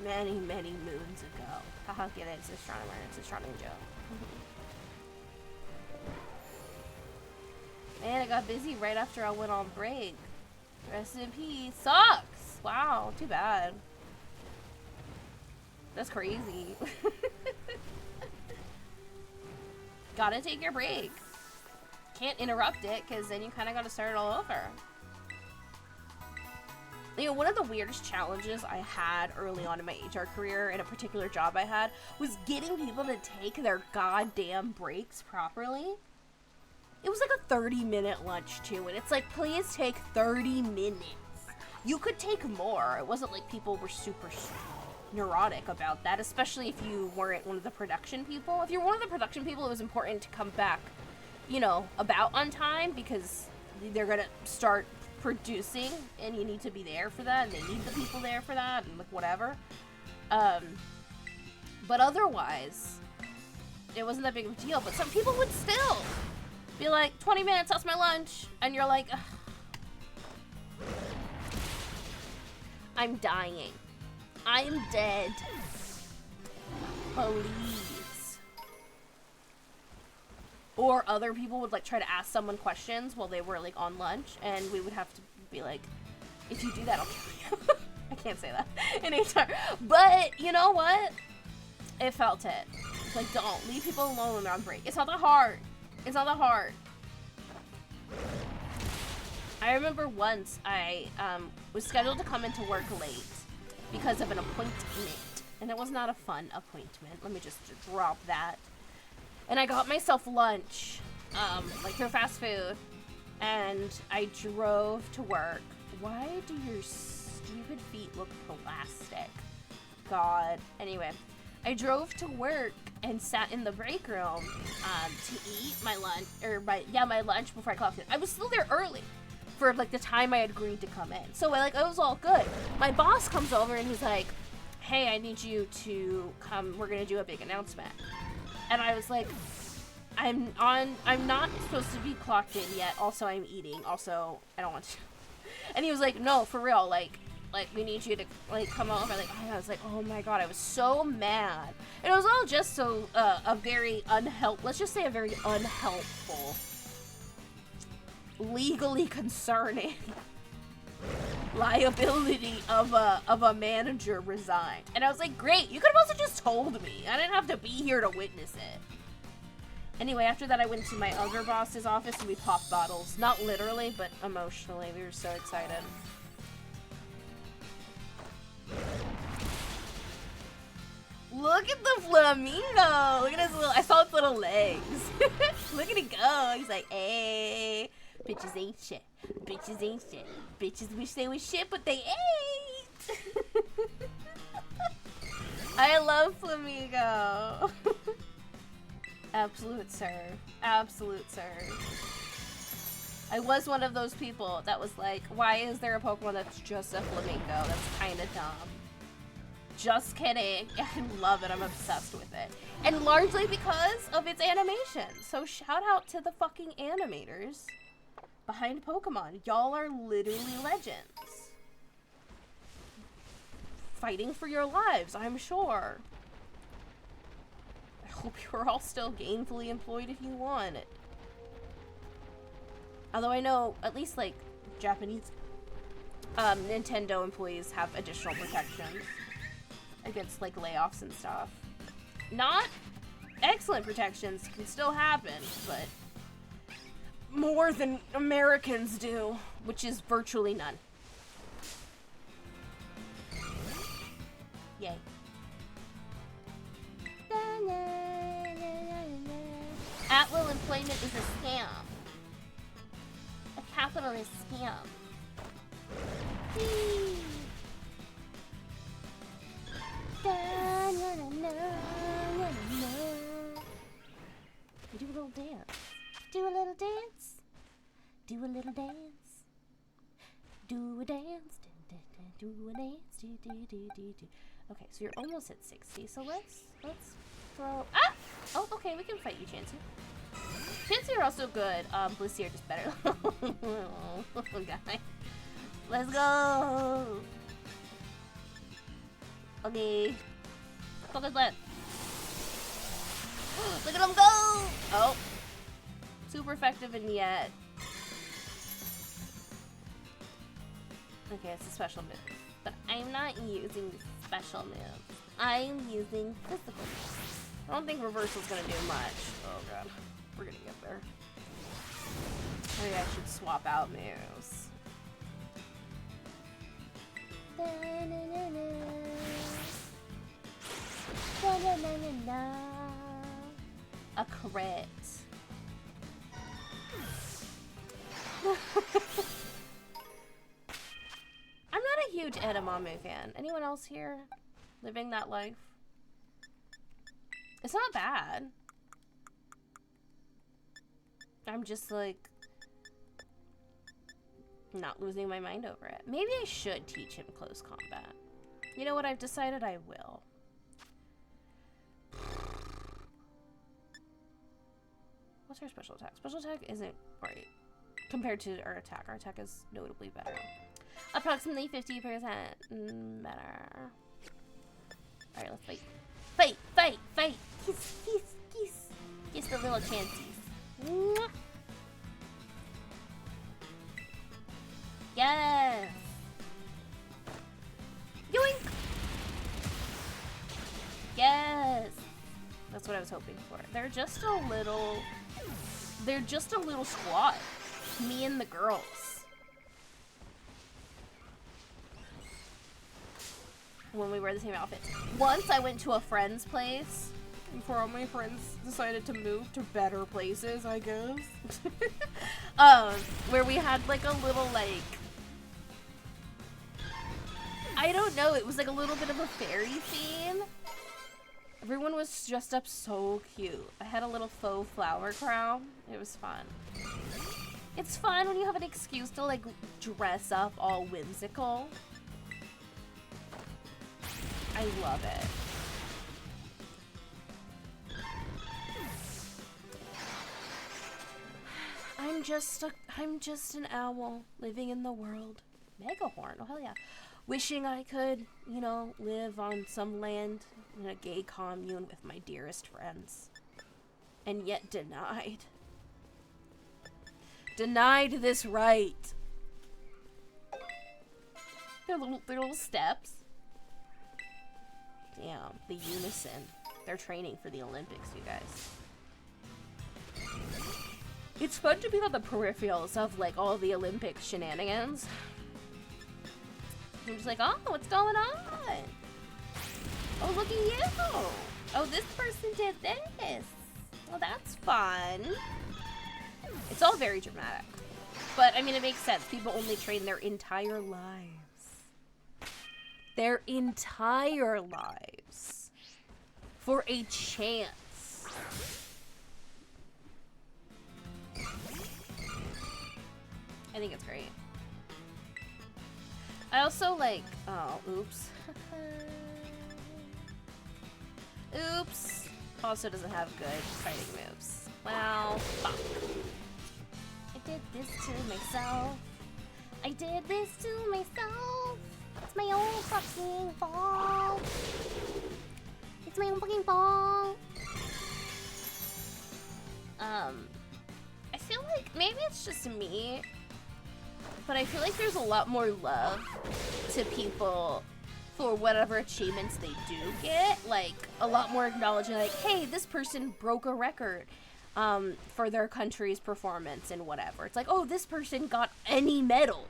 Many, many moons ago. Haha, get it, it's astronomer, it's astronomy Joe. Man, I got busy right after I went on break. Rest in peace. Sucks! Wow, too bad. That's crazy. Gotta take your break. Can't interrupt it, because then you kind of gotta start it all over. You know, one of the weirdest challenges I had early on in my HR career, in a particular job I had, was getting people to take their goddamn breaks properly. It was like a 30-minute lunch, too, and it's like, please take 30 minutes. You could take more. It wasn't like people were super neurotic about that, especially if you weren't one of the production people. If you're one of the production people, it was important to come back, you know, about on time, because they're gonna start producing, and you need to be there for that, and they need the people there for that, and like whatever. But otherwise, it wasn't that big of a deal. But some people would still be like, 20 minutes, that's my lunch, and you're like, ugh. I'm dying. I'm dead. Please. Or other people would like try to ask someone questions while they were like on lunch, and we would have to be like, if you do that, I'll kill you. I can't say that in HR. But you know what? It felt it. Like, don't leave people alone when they're on break. It's not that hard. It's not that hard. I remember once I was scheduled to come into work late because of an appointment, and it was not a fun appointment. Let me just drop that. And I got myself lunch, like through fast food, and I drove to work. Why do your stupid feet look plastic? God. Anyway, I drove to work and sat in the break room to eat my lunch, my lunch before I clocked in. I was still there early for like the time I had agreed to come in. So like, it was all good. My boss comes over and he's like, hey, I need you to come. We're gonna do a big announcement. And I was like, I'm not supposed to be clocked in yet. Also, I'm eating. Also, I don't want to. And he was like, no, for real. Like we need you to like come over. Like, I was like, oh my God, I was so mad. And it was all just so a very let's just say a very unhelpful, legally concerning liability of a manager resigned. And I was like, great, you could have also just told me. I didn't have to be here to witness it. Anyway, after that I went to my other boss's office and we popped bottles. Not literally, but emotionally. We were so excited. Look at the flamingo! Look at his little, I saw its little legs. Look at it go. He's like, hey, bitches ain't shit. Bitches ain't shit. Bitches wish they was shit, but they ain't. I love flamingo. Absolute serve. Absolute serve. I was one of those people that was like, why is there a Pokemon that's just a flamingo? That's kind of dumb. Just kidding. I love it. I'm obsessed with it. And largely because of its animation. So shout out to the fucking animators behind Pokemon. Y'all are literally legends. Fighting for your lives, I'm sure. I hope you're all still gainfully employed if you want it. Although I know, at least like Japanese Nintendo employees have additional protections against like layoffs and stuff. Not excellent protections, can still happen, but more than Americans do, which is virtually none. Yay. At-will employment is a scam. A capitalist scam. Do a little dance. Do a little dance. Do a little dance. Do a dance. Do a dance. Okay, so you're almost at 60. So let's throw. Ah! Oh, okay. We can fight you, Chansey. Chansey are also good. Blissey are just better. Oh, God. Let's go! Okay. Focus left. Look at him go! Oh. Super effective and yet. Okay, it's a special move. But I'm not using special moves. I'm using physical moves. I don't think reversal's gonna do much. Oh god. We're gonna get there. Maybe I should swap out moves. A crit. I'm not a huge edamame fan. Anyone else here living that life? It's not bad. I'm just like not losing my mind over it. Maybe I should teach him close combat. You know what? I've decided I will. What's our special attack? Special attack isn't great compared to our attack. Our attack is notably better. Approximately 50% better. Alright, let's fight. Fight! Fight! Fight! Kiss! Kiss! Kiss! Kiss the little chances. Mwah. Yes! Yoink! Yes! That's what I was hoping for. They're just a little squad. Me and the girls. When we wear the same outfits. Once I went to a friend's place before all my friends decided to move to better places, I guess. Where we had like a little like, I don't know, it was like a little bit of a fairy theme. Everyone was dressed up so cute. I had a little faux flower crown. It was fun. It's fun when you have an excuse to like dress up all whimsical. I love it. I'm just an owl living in the world. Megahorn, oh hell yeah. Wishing I could, you know, live on some land in a gay commune with my dearest friends. And yet denied. Denied this right. Their little steps. Damn, the unison. They're training for the Olympics, you guys. It's fun to be on the peripherals of like all the Olympic shenanigans. I'm just like, oh, what's going on? Oh, look at you. Oh, this person did this. Well, that's fun. It's all very dramatic. But, I mean, it makes sense. People only train their entire lives. Their entire lives. For a chance. I think it's great. I also like, oh, oops. Oops. Also doesn't have good fighting moves. Well, fuck. I did this to myself. I did this to myself. It's my own fucking fault. It's my own fucking fault. I feel like maybe it's just me, but I feel like there's a lot more love to people for whatever achievements they do get. Like, a lot more acknowledging, like, hey, this person broke a record for their country's performance and whatever. It's like, oh, this person got any medal.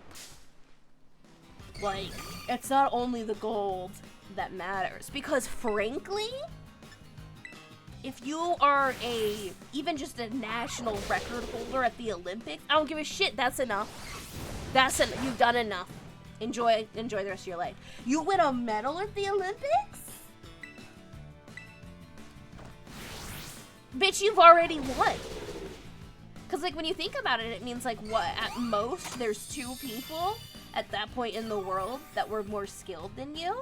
Like, it's not only the gold that matters. Because, frankly, if you are even just a national record holder at the Olympics, I don't give a shit, that's enough. You've done enough. Enjoy the rest of your life. You win a medal at the Olympics? Bitch, you've already won. Because, like, when you think about it, it means, like, what? At most, there's 2 people at that point in the world that were more skilled than you?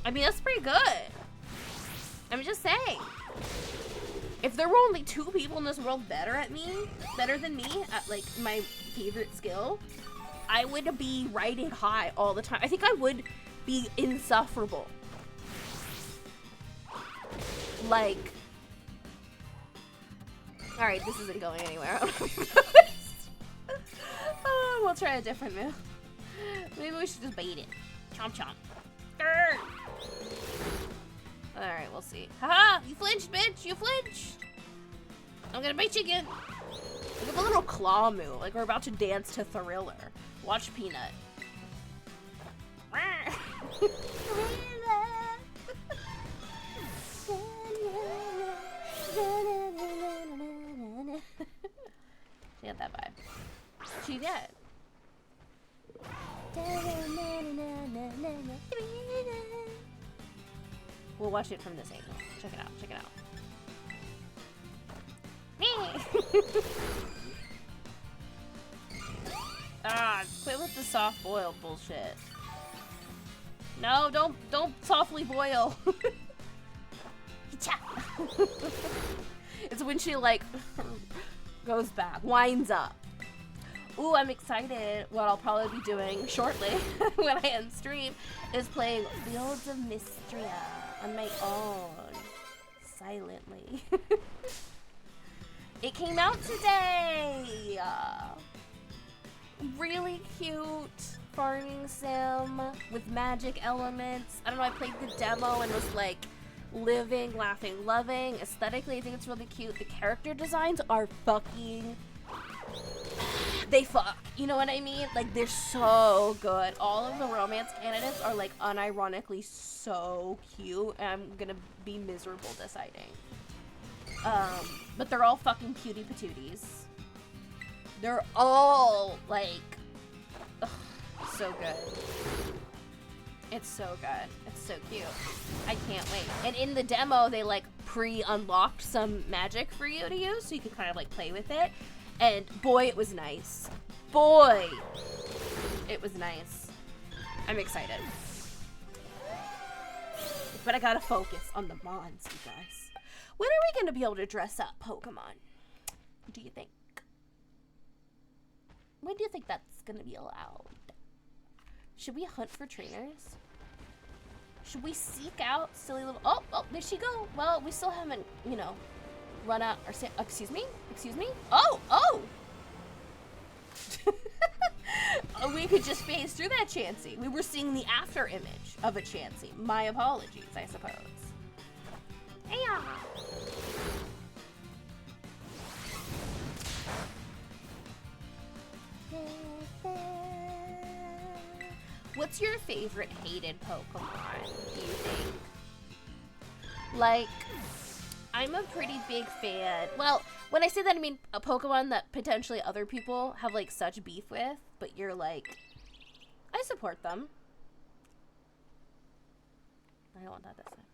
I mean, that's pretty good. I'm just saying. If there were only 2 people in this world better than me, at like my favorite skill, I would be riding high all the time. I think I would be insufferable. Like, alright, this isn't going anywhere. We'll try a different move. Maybe we should just bait it. Chomp chomp. Alright, we'll see. Haha! You flinched, bitch! You flinched! I'm gonna bite you again. Look at the little claw move, like we're about to dance to Thriller. Watch Peanut. She got that vibe. She did. We'll watch it from this angle. Check it out. Check it out. Quit with the soft boil bullshit. No, don't softly boil. It's when she like goes back, winds up. Ooh, I'm excited. What I'll probably be doing shortly when I end stream is playing Fields of Mystria on my own, silently. It came out today. Really cute farming sim with magic elements. I don't know, I played the demo and was like living, laughing, loving. Aesthetically, I think it's really cute. The character designs are fucking... They fuck. You know what I mean? Like, they're so good. All of the romance candidates are like unironically so cute, and I'm gonna be miserable deciding. But they're all fucking cutie patooties. They're all like, ugh, so good. It's so good. It's so cute. I can't wait. And in the demo, they like pre-unlocked some magic for you to use, so you can kind of like play with it. And boy, it was nice. Boy, it was nice. I'm excited. But I gotta focus on the Mons, you guys. When are we gonna be able to dress up Pokemon? Do you think? When do you think that's gonna be allowed? Should we hunt for trainers? Should we seek out silly little... Oh, there she go. Well, we still haven't, you know, run out or say... Excuse me? Excuse me? Oh! We could just phase through that Chansey. We were seeing the after image of a Chansey. My apologies, I suppose. Yeah. What's your favorite hated Pokemon, do you think? Like, I'm a pretty big fan. Well, when I say that, I mean a Pokemon that potentially other people have, like, such beef with, but you're like, I support them. I don't want that this time.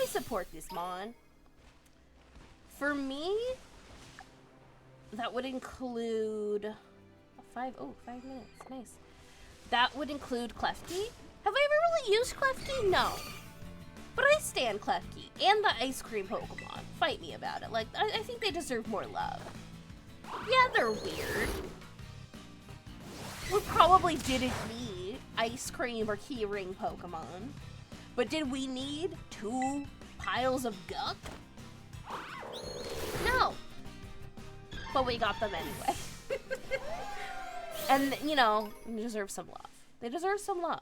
I support this Mon. For me, that would include... 5 minutes. Nice. That would include Klefki. Have I ever really used Klefki? No. But I stand Klefki and the ice cream Pokemon. Fight me about it. Like, I think they deserve more love. Yeah, they're weird. We probably didn't need ice cream or keyring Pokemon. But did we need 2 piles of guck? No. But we got them anyway. And, you know, they deserve some love. They deserve some love.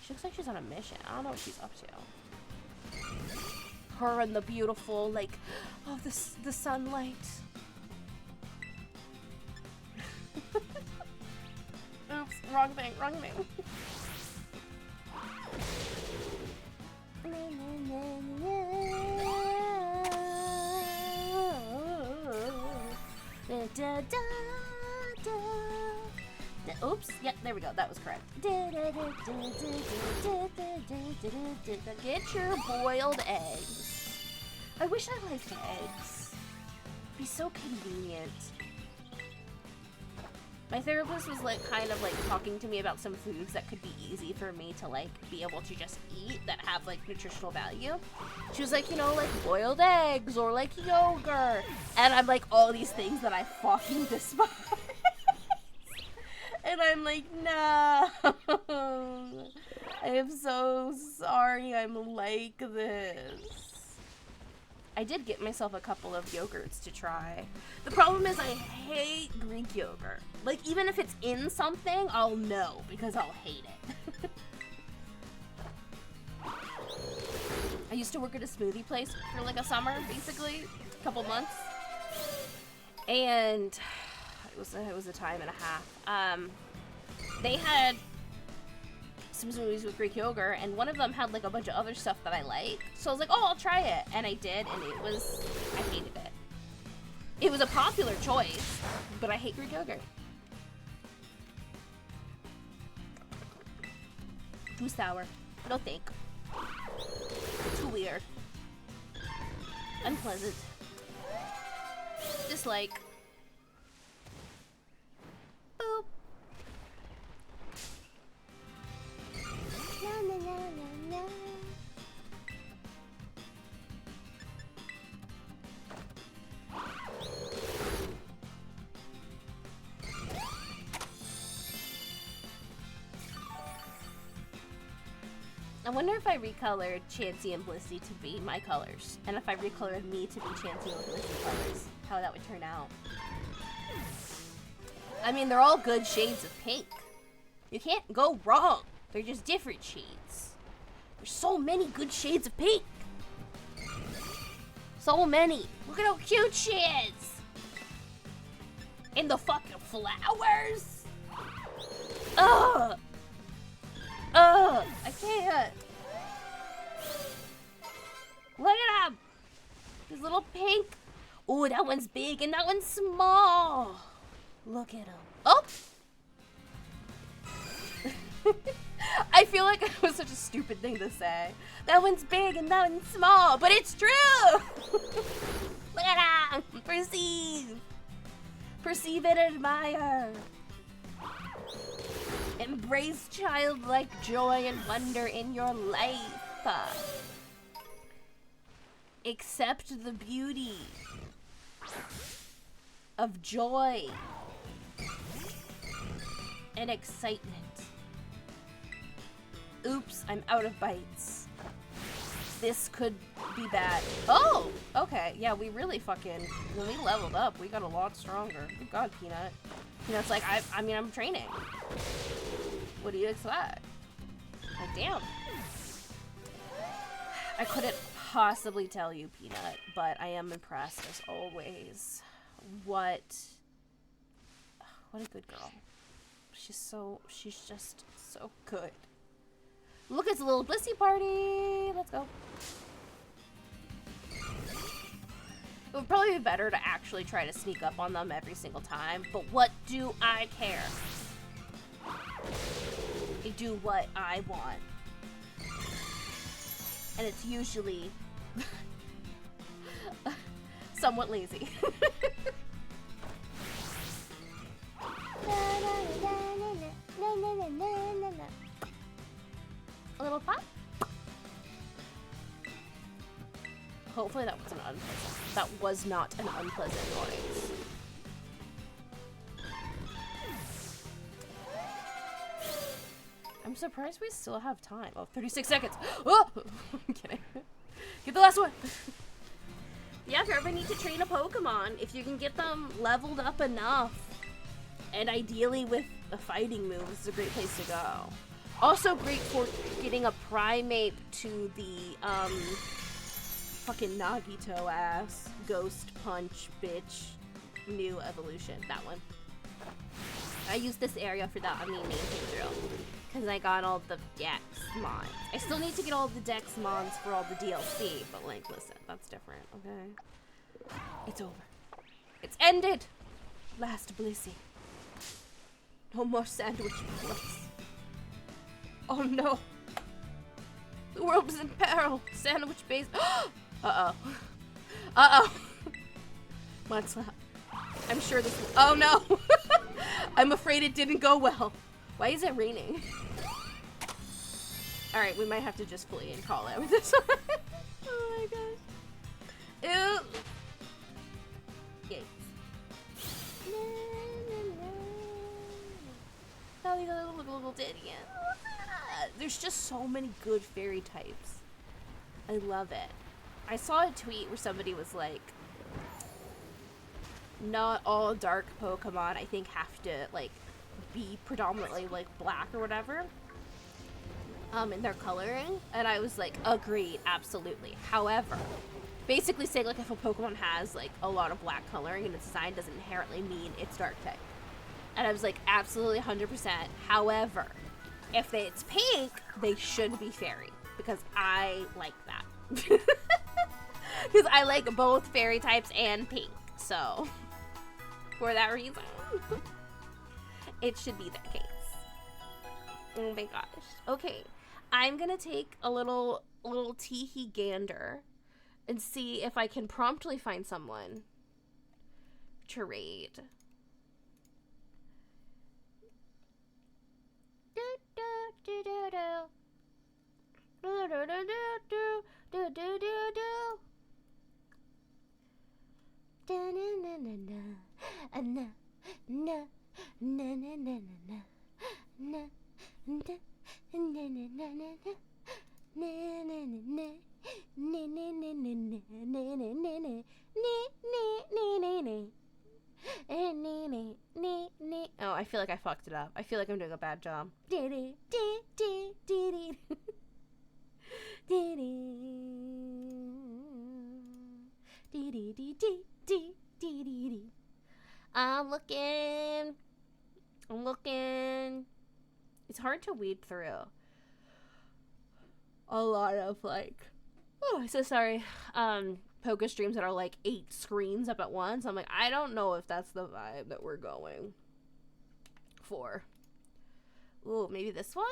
She looks like she's on a mission. I don't know what she's up to. Her and the beautiful, like, oh, the sunlight. Oops, wrong thing. Oops, yep, there we go, that was correct. Get your boiled eggs. I wish I liked eggs. It'd be so convenient. My therapist was like kind of like talking to me about some foods that could be easy for me to like be able to just eat that have like nutritional value. She was like, you know, like boiled eggs or like yogurt. And I'm like, all these things that I fucking despise. And I'm like, no. I am so sorry I'm like this. I did get myself a couple of yogurts to try. The problem is I hate Greek yogurt. Like, even if it's in something, I'll know because I'll hate it. I used to work at a smoothie place for like a summer, basically, a couple months. And it was a time and a half. They had some smoothies with Greek yogurt, and one of them had like a bunch of other stuff that I like. So I was like, oh, I'll try it. And I did, and I hated it. It was a popular choice, but I hate Greek yogurt. Too sour. No think. Too weird. Unpleasant. Dislike. Boop. No, no, no, no, no. I wonder if I recolored Chansey and Blissey to be my colors, and if I recolored me to be Chansey and Blissey colors, how that would turn out. I mean, they're all good shades of pink. You can't go wrong. They're just different shades. There's so many good shades of pink. So many. Look at how cute she is. And the fucking flowers. Ugh. Ugh. I can't. Look at them. This little pink. Oh, that one's big and that one's small. Look at them. Oh. I feel like it was such a stupid thing to say. That one's big and that one's small, but it's true! Look at them! Perceive! Perceive and admire. Embrace childlike joy and wonder in your life. Accept the beauty of joy and excitement. Oops, I'm out of bites. This could be bad. Oh, okay. Yeah, we really fucking, when we leveled up, we got a lot stronger. Good God, Peanut. Peanut's like, I mean, I'm training. What do you expect? Like, damn. I couldn't possibly tell you, Peanut, but I am impressed as always. What a good girl. She's just so good. Look, it's a little Blissey party. Let's go. It would probably be better to actually try to sneak up on them every single time, but what do I care? I do what I want. And it's usually somewhat lazy. A little pop. Hopefully that wasn't unpleasant. That was not an unpleasant noise. I'm surprised we still have time. Oh, 36 seconds. Oh! I'm kidding. Get the last one. Yeah, if you ever need to train a Pokemon, if you can get them leveled up enough, and ideally with a fighting move, this is a great place to go. Also great for getting a Primate to the, fucking Nagito ass Ghost Punch bitch new evolution. That one. I used this area for that main drill because I got all the Dex Mons. I still need to get all the Dex Mons for all the DLC, but like, listen, that's different, okay? It's over. It's ended! Last Blissey. No more sandwich bullets. Oh no. The world is in peril. Sandwich base. Uh-oh. Uh-oh. Mud slap. I'm sure this. Oh no. I'm afraid it didn't go well. Why is it raining? Alright, we might have to just flee and call it with this one. Oh my gosh. Ew. Yay. Now we got a little ditty. There's just so many good fairy types. I love it. I saw a tweet where somebody was like, not all dark Pokemon, I think, have to, like, be predominantly, like, black or whatever, in their coloring. And I was like, agreed, absolutely. However, basically saying, like, if a Pokemon has, like, a lot of black coloring in its design doesn't inherently mean it's dark type. And I was like, absolutely 100%. However, if it's pink, they should be fairy. Because I like that. Because I like both fairy types and pink. So, for that reason, it should be the case. Oh my gosh. Okay, I'm gonna take a little teehee gander and see if I can promptly find someone to raid. Oh, I feel like I fucked it up. I feel like I'm doing a bad job. I'm looking. It's hard to weed through a lot of, like, oh, I'm so sorry, Poké streams that are like 8 screens up at once. I'm like, I don't know if that's the vibe that we're going for. Ooh, maybe this one?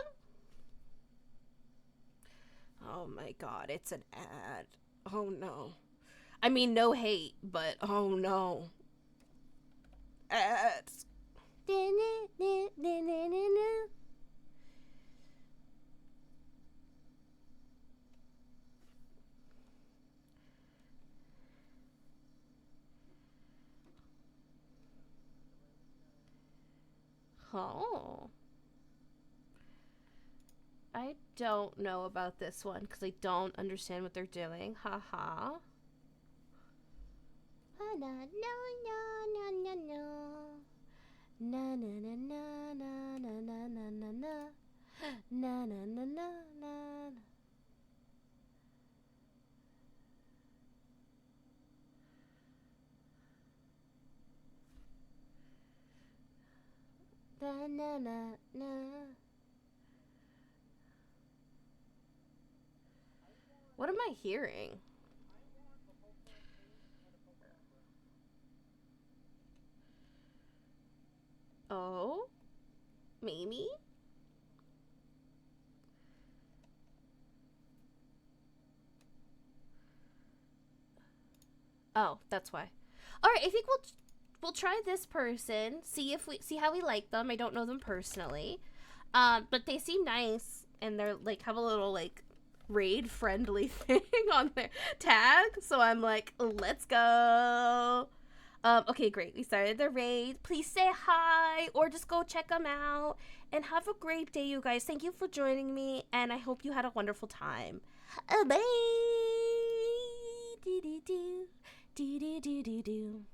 Oh my god, it's an ad. Oh no. I mean, no hate, but oh no. Ads. Oh. I don't know about this one because I don't understand what they're doing. Haha. Na na na na na na na na na na na na na na na na na na. Na na na na. What am I hearing? Oh, maybe. Oh, that's why. All right, I think we'll try this person. See how we like them. I don't know them personally, but they seem nice, and they're like have a little like raid friendly thing on their tag. So I'm like, let's go. Okay, great. We started the raid. Please say hi or just go check them out. And have a great day, you guys. Thank you for joining me, and I hope you had a wonderful time. Bye. Do do do do do do do do.